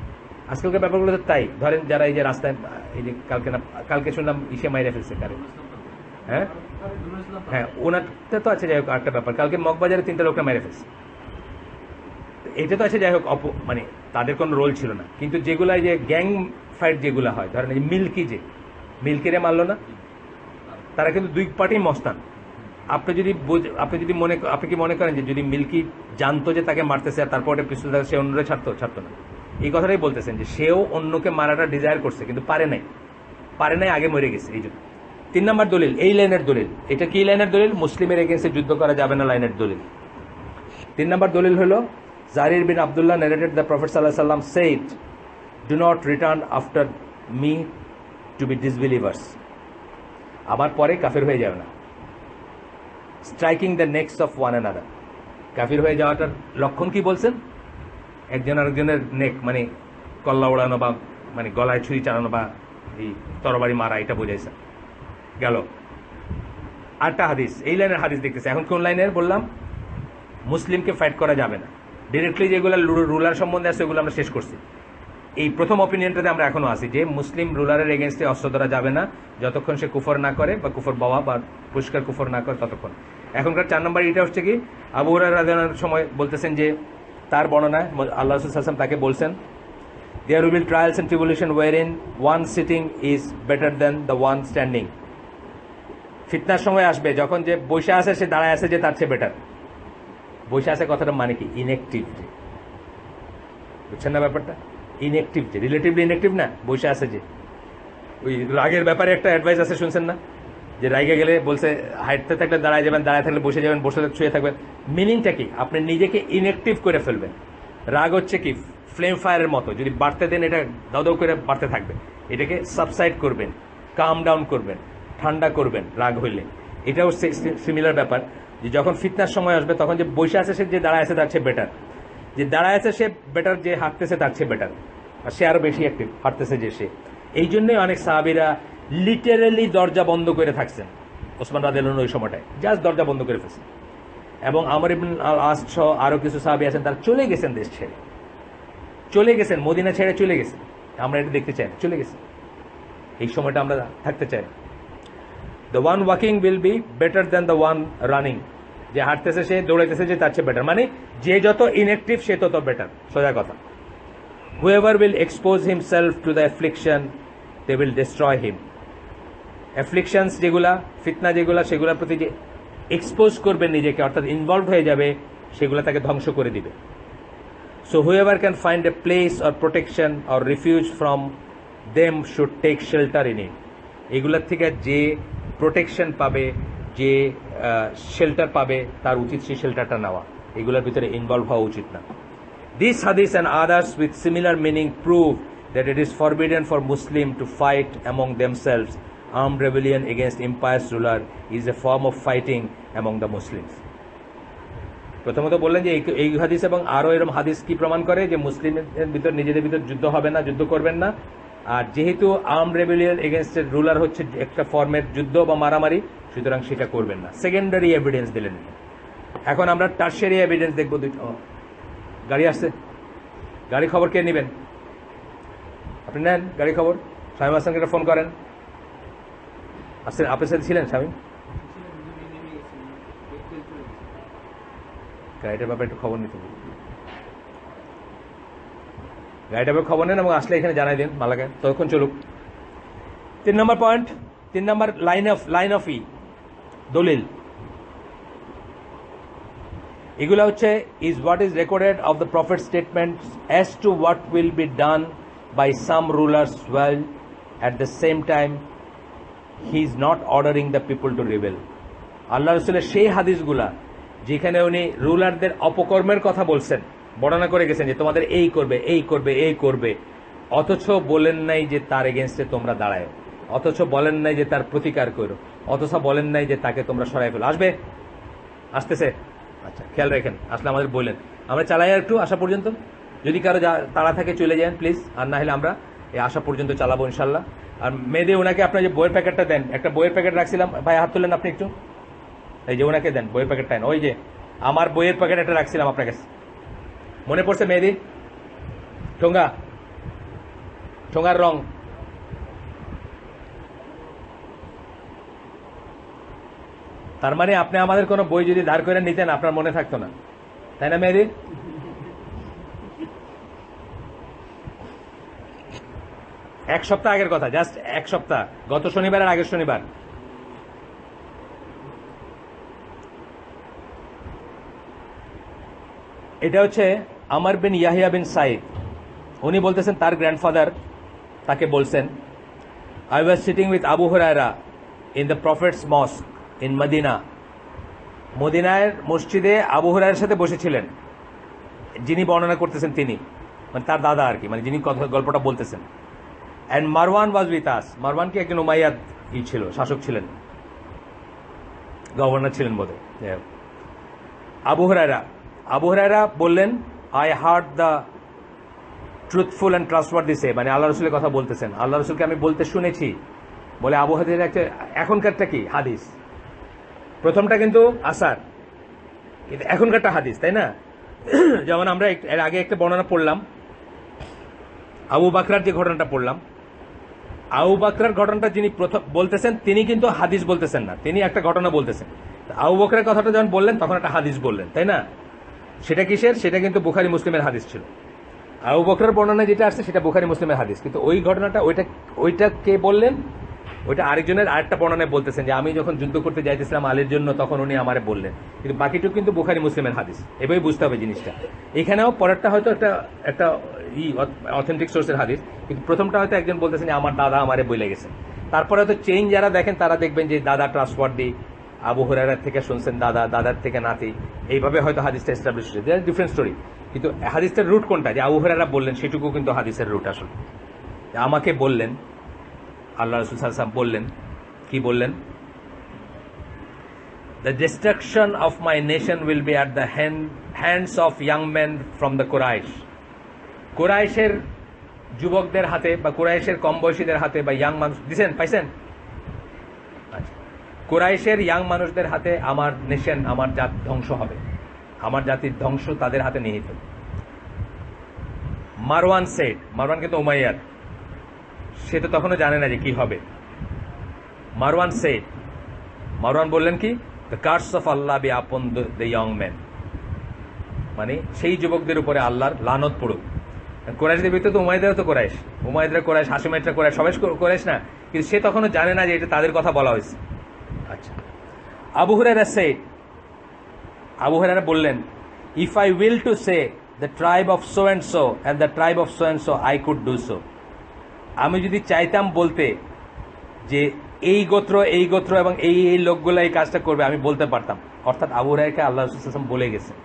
Speaker 1: আজকালকার ব্যাপারগুলো তো তাই। ধরেন যারা এই যে রাস্তায়, এই যে কালকে শুনলাম ইসে মাইরে ফেলছে কারে, হ্যাঁ হ্যাঁ ওনারটা তো আছে। যাই হোক, আরেকটা ব্যাপার, কালকে মগবাজারে 3টা লোকটা মেরে ফেলছে। এটা তো আছে, যাই হোক, মানে তাদের কোনো রোল ছিল না। কিন্তু যেগুলা যে গ্যাং ফাইট যেগুলো হয়, ধরেন এই মিল্কি, যে মিল্কিরে মারলো না, তারা কিন্তু দুই পার্টি মস্তান। আপনি কি মনে করেন যে যদি মিল্কি জানতো যে তাকে মারতেছে আর তারপর পিস্তল সে অন্যরা ছাড়তো না? এই কথাটাই বলতেছেন যে সেও অন্যকে মারাটা ডিজায়ার করছে, কিন্তু পারে নাই, আগে মরে গেছে। এই জন্য 3 নম্বর দলিল, এই লাইনের দলিল। এটা কি লাইনের দলিল? মুসলিমের এগেন্সে যুদ্ধ করা যাবে না লাইনের দলিল। 3 নম্বর দলিল হলো, জারির বিন Abdullah narrated the Prophet sallallahu alaihi wasallam said, do not return after me to be disbelievers. আমার পরে কাফের হয়ে যাবে না। Striking the next of one another, কাফির হয়ে যাওয়াটার লক্ষণ কি বলছেন? একজন আরেকজনের নেক, মানে কল্লা ওড়ানো বা মানে গলায় ছুরি চালানো বা এই তরবারি মারা, এটা বোঝাইছে গেল। আরেকটা হাদিস, এই লাইনের হাদিস দেখতেছে। এখন কোন লাইনের বললাম? মুসলিমকে ফাইট করা যাবে না। ডিরেক্টলি যেগুলো রুলার সম্বন্ধে আছে ওগুলো আমরা শেষ করছি। এই প্রথম অপিনিয়নটাতে আমরা এখনো আছি যে মুসলিম রুলারের এগেনস্টে অস্ত্র ধরা যাবে না যতক্ষণ সে কুফর না করে বা কুফর বাবা বা পরিষ্কার কুফর না করে ততক্ষণ। এখনকার 4 নম্বর এটা হচ্ছে কি, আবু হুরায়রা রাদিয়াল্লাহু আনহু সময় বলতেছেন যে তার বর্ণনায় আল্লাহ রাসূল সাল্লাল্লাহু আলাইহি ওয়াসাল্লাম তাকে বলছেন, there will be trials and tribulation wherein one sitting is better than the one standing. ফিতনার সময় আসবে যখন যে বসে আছে সে দাঁড়ায় আছে যে তার চেয়ে বেটার। বসে আছে কথাটা মানে কি? ইনঅ্যাক্টিভ। বুঝছেন না ব্যাপারটা? ইনঅ্যাক্টিভ, যে রিলেটিভলি ইনঅ্যাক্টিভ না, বসে আছে যে। ওই রাগের ব্যাপারে একটা অ্যাডভাইস আছে, শুনছেন না? যে রাগে গেলে বলছে হাঁটতে থাকলে দাঁড়ায় যাবেন, দাঁড়ায় থাকলে বসে যাবেন, বসে থাকলে শুয়ে থাকবেন। মিনিংটা কি? আপনি নিজেকে ইনঅ্যাক্টিভ করে ফেলবেন। রাগ হচ্ছে কি ফ্লেম ফায়ারের মতো, যদি বাড়তে দেন এটা দাউ করে বাড়তে থাকবে। এটাকে সাবসাইড করবেন, কাম ডাউন করবেন, ঠান্ডা করবেন রাগ হইলে। এটাও সিমিলার ব্যাপার, যে যখন ফিতনার সময় আসবে তখন যে বসে আছে সে যে দাঁড়ায় আছে তার চেয়ে বেটার, যে দাঁড়ায় আছে সে বেটার, যে হাঁটতেছে তার চেয়ে বেটার, আর সে আরো বেশি অ্যাক্টিভ হাঁটতেছে যে সে। এই জন্যই অনেক সাহাবীরা লিটারেলি দরজা বন্ধ করে থাকছেন। ওসমান রাদিয়াল্লাহু আনহু ওই সময়টায় জাস্ট দরজা বন্ধ করে ফেলছেন। এবং আমর ইবনে আল আস সহ আরো কিছু সাহাবী আছেন, তারা চলে গেছেন, দেশ ছেড়ে চলে গেছেন, মদিনা ছেড়ে চলে গেছেন। আমরা এটা দেখতে চাই, চলে গেছে। এই সময়টা আমরা থাকতে চাই। The one walking will be better than the one running. যে হাঁটতেছে সে, দৌড়াইতেছে যে, তার চেয়ে বেটার। মানে যে যত ইনঅ্যাক্টিভ সে তত বেটার, সোজা কথা। Whoever will expose himself to the affliction they will destroy him. Afflictions যেগুলা, ফিতনা যেগুলা, সেগুলোর প্রতি যে এক্সপোজ করবে নিজেকে, অর্থাৎ ইনভলভ হয়ে যাবে, সেগুলো তাকে ধ্বংস করে দিবে। So whoever can find a place or protection or refuge from them should take shelter in it. এগুলোর থেকে যে প্রোটেকশন পাবে, যে শেল্টার পাবে, তার উচিত সেই শেল্টারটা নেওয়া। এগুলোর ভিতরে ইনভলভ হওয়া উচিত না। This hadith and others with similar meaning prove that it is forbidden for Muslims to fight among themselves. Armed rebellion against impious ruler is a form of fighting among the Muslims. প্রথমত বললেন যে এই হাদিস এবং আরো এরকম হাদিস কি প্রমাণ করে যে মুসলিমদের ভিতর নিজেদের ভিতর যুদ্ধ হবে না, যুদ্ধ করবেন না। আর যেহেতু আর্ম রেবেলিয়ন এগেনস্ট রুলার হচ্ছে একটা ফর্মের যুদ্ধ বা মারামারি, সুতরাং সেটা করবেন না। সেকেন্ডারি এভিডেন্স দিলেন। এখন আমরা টার্সিয়ারি এভিডেন্স দেখবো। গাড়ি আসছে, গাড়ি খবর কে নেবেন? আপনি নেন গাড়ি খবর, শামীম হাসানকে ফোন করেন। আসছেন, আপনার সাথে ছিলেন শামীম? গাড়িটার ব্যাপারে একটু খবর নিতে বলুন। গাড়িটার ব্যাপারে খবর নেন এবং আসলে এখানে জানাই দিন মালাকে, ততক্ষণ চলুক। 3 নম্বর পয়েন্ট, 3 নম্বর লাইন অফ দলিল। এগুলো হচ্ছে is what is recorded of the prophet statement as to what will be done by some rulers well at the same time he is not ordering the people to rebel. Allah রসুলের সেই হাদিসগুলা যেখানে উনি রুলারদের অপকর্মের কথা বলছেন, বর্ণনা করে গেছেন যে তোমাদের এই করবে, এই করবে, এই করবে, অথচ বলেন নাই যে তার এগেনস্টে তোমরা দাঁড়ায়, অথচ বলেন নাই যে তার প্রতিকার করো, অথচ বলেন নাই যে তাকে তোমরা সরাই ফেলো। আসবে, আসতেছে, আচ্ছা খেয়াল রাখেন, আসলে আমাদের বললেন। আমরা চালাই আর একটু আসা পর্যন্ত, যদি কারো তাড়া থাকে চলে যান প্লিজ, আর না হলে আমরা এই আসা পর্যন্ত চালাবো ইনশাল্লাহ। আর মেয়েদে ওনাকে আপনার যে বইয়ের প্যাকেটটা দেন, একটা বইয়ের প্যাকেট রাখছিলাম, ভাই হাত তুলেন আপনি একটু, এই যে ওনাকে দেন বইয়ের প্যাকেটটা। ওই যে আমার বইয়ের প্যাকেট একটা রাখছিলাম আপনার কাছে, মনে পড়ছে মেহেদি? ঠোঙ্গা, ঠোঙ্গার রং। তার মানে আপনি আমাদের কোনো বই যদি ধার করে নিতেন আপনার মনে থাকতো না, তাই না মেহেদি? এক সপ্তাহ আগের কথা, জাস্ট এক সপ্তাহ, গত শনিবার আর আগের শনিবার। এটা হচ্ছে আমর বিন ইয়াহিয়া বিন সাইদ, উনি বলতেছেন তার গ্র্যান্ডফাদার তাকে বলছেন, I was sitting with Abu Hurairah in the prophet's mosque in Medina. মদিনার মসজিদে আবু হুরায়রার সাথে বসেছিলেন, যিনি বর্ণনা করতেছেন তিনি, মানে তার দাদা আর কি, মানে যিনি গল্পটা বলতেছেন। And Marwan was with us. Marwan কি একজন উমাইয়াদ ছিল, শাসক ছিলেন, গভর্নর ছিলেন বোধহয়। আবু হুরায়রা বললেন, I heard the truthful and trustworthy সে, মানে আল্লাহ রসুলের কথা বলতেছেন, আল্লাহ রসুলকে আমি বলতে শুনেছি বলে। আবু হুরায়রা একটা, এখনকারটা কি হাদিস, প্রথমটা কিন্তু আসার, কিন্তু এখনকারটা হাদিস, তাই না? যেমন আমরা এর আগে একটা বর্ণনা পড়লাম, আবু বাকরার যে ঘটনাটা পড়লাম, আবু বাকরার ঘটনাটা যিনি প্রথম বলতেছেন তিনি কিন্তু হাদিস বলতেছেন না, তিনি একটা ঘটনা বলতেছেন। আবু বকরের কথাটা যখন বললেন তখন একটা হাদিস বললেন, তাই না? সেটা কিসের? সেটা কিন্তু বুখারী মুসলিমের হাদিস ছিল। আবু বকরের বর্ণনা যেটা আসছে সেটা বুখারী মুসলিমের হাদিস, কিন্তু ওই ঘটনাটা ওইটা কে বললেন? ওইটা আরেকজনের আরেকটা বর্ণনায় বলতেছেন যে আমি যখন যুদ্ধ করতে যাইতেছিলাম আলীর জন্য তখন উনি আমারে বললেন, কিন্তু বাকিটুকু কিন্তু বুখারী মুসলিমের হাদিস। এভাবেই বুঝতে হবে জিনিসটা। এখানেও পরেরটা হয়তো একটা অথেন্টিক সোর্সের হাদিস, কিন্তু প্রথমটা হয়তো একজন বলতেছেন যে আমার দাদা আমারে বলে গেছেন। তারপরে হয়তো চেঞ্জ যারা দেখেন তারা দেখবেন যে দাদা ট্রাস্টওয়ার্দি, আবু হুরায়রা থেকে শুনছেন দাদা, দাদার থেকে নাতি, এইভাবে হয়তো হাদিসটা এস্টাবলিশ হয়েছে। ডিফারেন্ট স্টোরি, কিন্তু হাদিসটার রুট কোনটা? যে আবু হুরায়রা বললেন, সেটুকু কিন্তু হাদিসের রুট আসলে। আমাকে বললেন, আল্লাহ রাসূল সাল্লাল্লাহু আলাইহি ওয়াসাল্লাম বললেন, কি বললেন? The destruction of my nation will be at the hands of young men from the Quraysh. কুরাইশের যুবকদের হাতে বা কুরাইশের কম বয়সীদের হাতে বা ইয়াং মানুষ দিছেন, পাইছেন? আচ্ছা, কুরাইশের ইয়াং মানুষদের হাতে আমার নেশন, আমার জাত ধ্বংস হবে, আমার জাতির ধ্বংস তাদের হাতে নিহিত। মারওয়ান সেড, মারওয়ান কিন্তু উমাইয়ার, সে তো তখনও জানে না যে কি হবে। মারওয়ান সেড, মারওয়ান বললেন কি, the curse of Allah be upon the young man, মানে সেই যুবকদের উপরে আল্লাহর লানত পড়ুক। কোরাইশদের ভিতরে তো উমাইদরা তো কোরাইশ, উমাইদরা কোরাইশ, হাশিমাইটরা কোরাইশ, সবাই কোরাইশ না, কিন্তু সে তখনও জানে না যে এটা তাদের কথা বলা হয়েছে। আচ্ছা, আবু হুরায়রা সেড, আবু হুরায়রা বললেন, if I will to say the tribe of so and so and the tribe of so and so, I could do so. আমি যদি চাইতাম বলতে যে এই গোত্র এবং এই লোকগুলো এই কাজটা করবে, আমি বলতে পারতাম। অর্থাৎ আবু হুরায়রাকে আল্লাহ রাসূল সাল্লাল্লাহু আলাইহি ওয়াসাল্লাম বলে গেছেন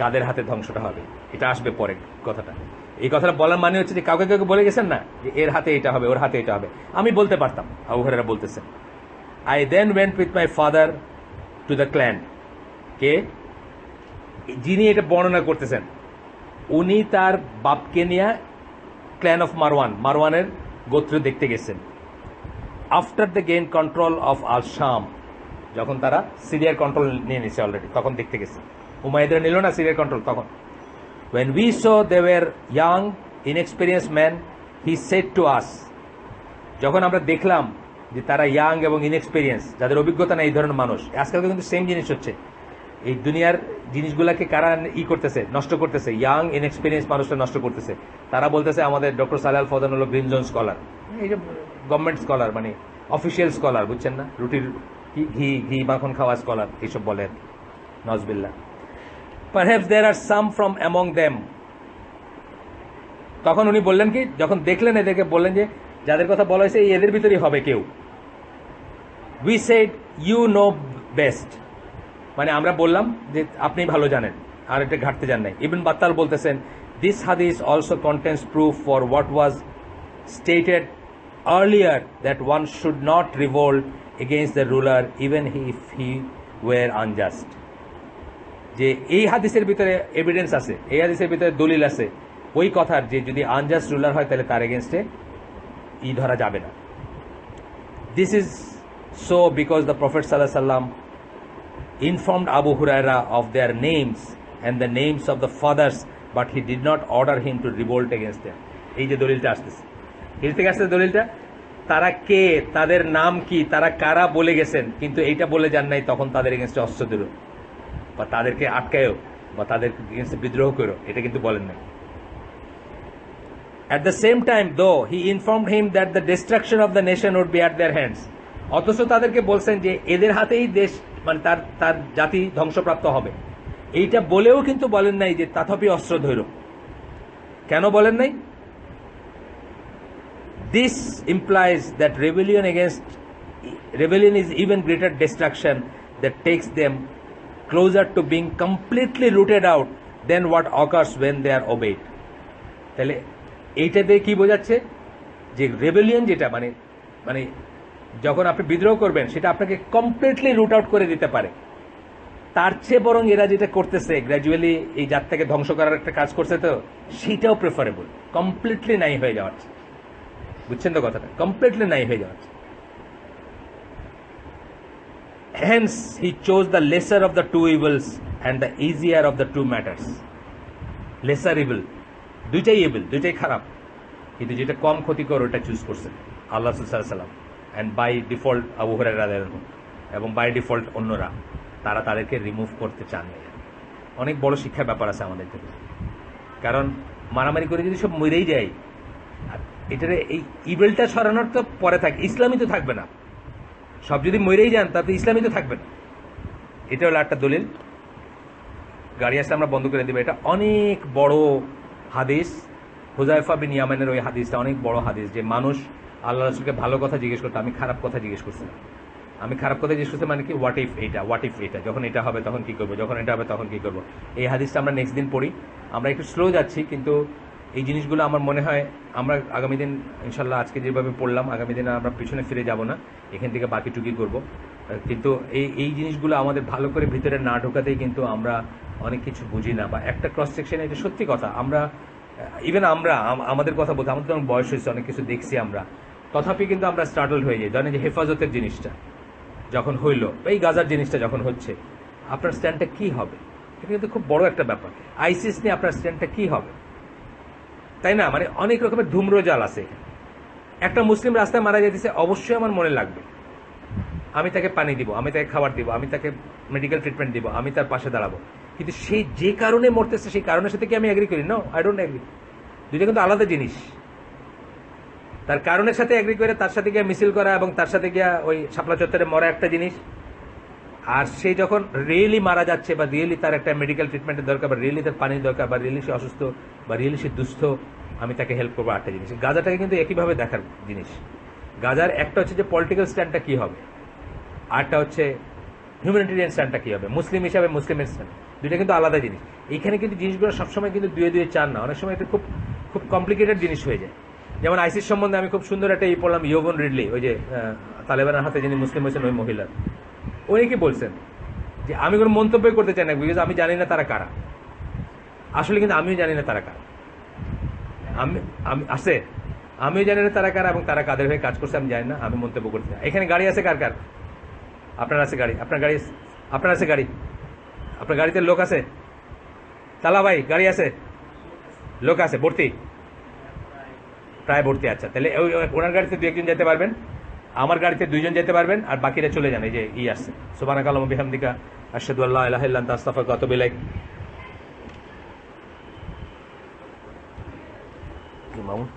Speaker 1: কাদের হাতে ধ্বংসটা হবে, এটা আসবে পরে কথাটা। এই কথাটা বলার মানে হচ্ছে যে কাউকে কাউকে বলে গেছেন না যে এর হাতে এটা হবে, ওর হাতে এটা হবে, আমি বলতে পারতাম। আবু হুরায়রা বলতেছেন, I then went with my father to the clan. কে? যিনি এটা বর্ণনা করতেছেন উনি তার বাপকে নিয়ে ক্ল্যান অফ মারওয়ানের গোত্র দেখতে গেছেন after the gain control of al Sham, যখন তারা সিরিয়ার কন্ট্রোল নিয়ে নিছে অলরেডি, তখন দেখতে গেছে। উমাইদরা নিল না সিরিয়ার কন্ট্রোল তখন। when we saw they were young inexperienced men he said to us, যখন আমরা দেখলাম যে তারা ইয়াং এবং ইনএক্সপিরিয়েন্স, যাদের অভিজ্ঞতা নেই এই ধরনের মানুষ। আজকাল কিন্তু সেম জিনিস হচ্ছে, এই দুনিয়ার জিনিসগুলাকে কারা করতেছে, নষ্ট করতেছে, ইয়াং ইনএক্সপিরিয়েন্স মানুষরা নষ্ট করতেছে। তারা বলতেছে আমাদের ডক্টর সালেহ আল ফৌজান হলো গ্রিন জোন স্কলার, এই যে গভর্নমেন্ট স্কলার, মানে অফিসিয়াল স্কলার, বুঝছেন না, রুটির ঘি মাখন খাওয়া স্কলার এইসব বলেন, নজবিল্লাহ। Perhaps there are some from among them, তখন উনি বললেন কি, যখন দেখলেন এদেরকে বললেন যে যাদের কথা বলা হয়েছে এদের ভিতরেই হবে কেউ। We said you know best, মানে আমরা বললাম যে আপনি ভালো জানেন, আর এটা ঘাটতে যান নাই। ইবন বাত্তাল বলতেছেন দিস হাদিস also contains proof for what was stated earlier that one should not revolt against the ruler even if he were unjust, যে এই হাদিসের ভিতরে এভিডেন্স আছে, এই হাদিসের ভিতরে দলিল আছে ওই কথার যে যদি আনজাস্ট রুলার হয় তাহলে তার এগেনস্টে ধরা যাবে না। This is so because the prophet সাল্লাল্লাহু আলাইহি ওয়াসাল্লাম informed Abu Huraira of their names and the names of the fathers, but he did not order him to revolt against them. এই যে দলিলটা আসতেছে, এর থেকে আসতেছে দলিলটা, তারা কে, তাদের নাম কি, তারা কারা বলে গেছেন, কিন্তু এইটা বলে যান নাই তখন তাদের এগেনস্টে অস্ত্র দিল বা তাদেরকে আটকায়ও বা তাদের এগেনস্টে বিদ্রোহ করো, এটা কিন্তু বলেন নাই। At the same time, though, he informed him that the destruction of the nation would be at their hands. অথচ তাদেরকে বলছেন যে এদের হাতেই দেশ, মানে তার জাতি ধ্বংসপ্রাপ্ত হবে, এইটা বলেও কিন্তু বলেন নাই যে তথাপি অস্ত্র ধৈর্য। কেন বলেন নাই? This implies that rebellion is even greater destruction that takes them closer to being completely rooted out than what occurs when they are obeyed. তাহলে এইটা দিয়ে কি বোঝাচ্ছে যে রেবেলিয়ন যেটা মানে যখন আপনি বিদ্রোহ করবেন সেটা আপনাকে কমপ্লিটলি রুট আউট করে দিতে পারে, তার চেয়ে বরং এরা যেটা করতেছে গ্র্যাজুয়ালি এই জাতটাকে ধ্বংস করার একটা কাজ করছে, তো সেটাও প্রেফারেবল, কমপ্লিটলি নাই হয়ে যাওয়ার। বুঝছেন তো কথাটা, কমপ্লিটলি নাই হয়ে যাওয়ার। Hence he chose the lesser of the two evils and the easier of the two matters. Lesser evil, দুইটাই ইভিল, দুইটাই খারাপ, কিন্তু যেটা কম ক্ষতিকর ওটা চুজ করছেন আল্লাহ রাসূল সাল্লাল্লাহু আলাইহি ওয়াসাল্লাম, and by default Abu Hurairah রাদিয়াল্লাহু আনহু এবং বাই ডিফল্ট অন্যরা, তারা তাদেরকে রিমুভ করতে চান না। অনেক বড় শিক্ষার ব্যাপার আছে আমাদের জন্য, কারণ মারামারি করে যদি সব মরেই যায়, এটার এই ইভিলটা সরানোর তো পরে থাকে, ইসলামই তো থাকবে না। সব যদি মরেই যান তাতে ইসলামই তো থাকবে না। এটা হলো একটা দলিল। গাড়ি আসলে আমরা বন্ধ করে দেবো। এটা অনেক বড় হাদিস, হুযায়ফা বিন ইয়ামানের ওই হাদিসটা অনেক বড় হাদিস, যে মানুষ আল্লাহ রাসূলকে ভালো কথা জিজ্ঞেস করতো, আমি খারাপ কথা জিজ্ঞেস করছিলাম। আমি খারাপ কথা জিজ্ঞেস করছি মানে কি, হোয়াট ইফ এটা, যখন এটা হবে তখন কি করবো, যখন এটা হবে তখন কি করবো। এই হাদিসটা আমরা নেক্সট দিন পড়ি। আমরা একটু স্লো যাচ্ছি, কিন্তু এই জিনিসগুলো আমার মনে হয় আমরা আগামী দিন ইনশাল্লাহ, আজকে যেভাবে পড়লাম আগামী দিনে আমরা পিছনে ফিরে যাব না, এখান থেকে বাকিটুকি করব। কিন্তু এই জিনিসগুলো আমাদের ভালো করে ভিতরে না ঢোকাতেই কিন্তু আমরা অনেক কিছু বুঝি না, বা একটা ক্রস সেকশনে, এটা সত্যি কথা, আমরা ইভেন আমাদের কথা বলতে আমাদের অনেক বয়স হয়েছে, অনেক কিছু দেখছি আমরা, তথাপি কিন্তু আমরা স্টার্টল হয়ে যাই। জানেন যে হেফাজতের জিনিসটা যখন হইল, এই গাজার জিনিসটা যখন হচ্ছে, আপনার স্ট্যান্ডটা কি হবে? এটা কিন্তু খুব বড় একটা ব্যাপার। আইসিস নিয়ে আপনার স্ট্যান্ডটা কি হবে, তাই না? মানে অনেক রকমের ধূম্রজাল আছে। একটা মুসলিম রাস্তায় মারা যেতেছে, অবশ্যই আমার মনে লাগবে, আমি তাকে পানি দিব, আমি তাকে খাবার দিব, আমি তাকে মেডিকেল ট্রিটমেন্ট দিব, আমি তার পাশে দাঁড়াবো। কিন্তু সেই যে কারণে মরতেছে সেই কারণের সাথে কি আমি এগ্রি করি? No, I don't agree. দুইটা কিন্তু আলাদা জিনিস। তার কারণের সাথে এগ্রি করে তার সাথে গিয়ে মিছিল করা এবং তার সাথে গিয়া ওই শাপলা চত্বরে মরা একটা জিনিস, আর সে যখন রিয়েলি মারা যাচ্ছে বা রিয়েলি তার একটা মেডিকেল ট্রিটমেন্টের দরকার, বা রিয়েলি তার পানির দরকার, বা রিয়েলি সে অসুস্থ, বা রিয়েলি সে দুস্থ, আমি তাকে হেল্প করবো, একটা জিনিস। গাজাটাকে কিন্তু একইভাবে দেখার জিনিস। গাজার একটা হচ্ছে যে পলিটিক্যাল স্ট্যান্ডটা কি হবে, আরটা হচ্ছে হিউম্যানিটেরিয়ান স্ট্যান্ডটা কি হবে, মুসলিম হিসাবে মুসলিমের স্ট্যান্ড, দুইটা কিন্তু আলাদা জিনিস। এইখানে কিন্তু জিনিসগুলো সবসময় কিন্তু দুয়ে চার না, অনেক সময় এটা খুব খুব কমপ্লিকেটেড জিনিস হয়ে যায়। যেমন আইসিস সম্বন্ধে আমি খুব সুন্দর একটা পড়লাম, ইয়োভন রিডলি, ওই যে তালেবানের হাতে যিনি মুসলিম হয়েছেন ওই মহিলার, উনি কি বলছেন যে আমি কোনো মন্তব্য করতে চাই না, বিকজ আমি জানি না তারা কারা। আসলে কিন্তু আমিও জানি না তারা কারা। আমি আমি আছে আমিও জানি না তারা কারা এবং তারা কাদের হয়ে কাজ করছে আমি জানি না, আমি মন্তব্য করতে চাই। এখানে গাড়ি আছে কার কার? আপনার আছে গাড়ি? আপনার গাড়ি? আপনার আছে গাড়ি? আপনার গাড়িতে লোক আছে? তালা ভাই গাড়ি আছে? লোক আছে ভর্তি? প্রায় ভর্তি। আচ্ছা, তাহলে ওনার গাড়িতে দু একজন যেতে পারবেন, আমার গাড়িতে দুইজন যেতে পারবেন, আর বাকিরা চলে যান। এই যে আসছে, সুবহানাকাল্লাহুম্মা বিহামদিকা আশহাদু আল্লা ইলাহা ইল্লা আনতা আস্তাগফিরুকা ওয়া আতুবু ইলাইক। মামুন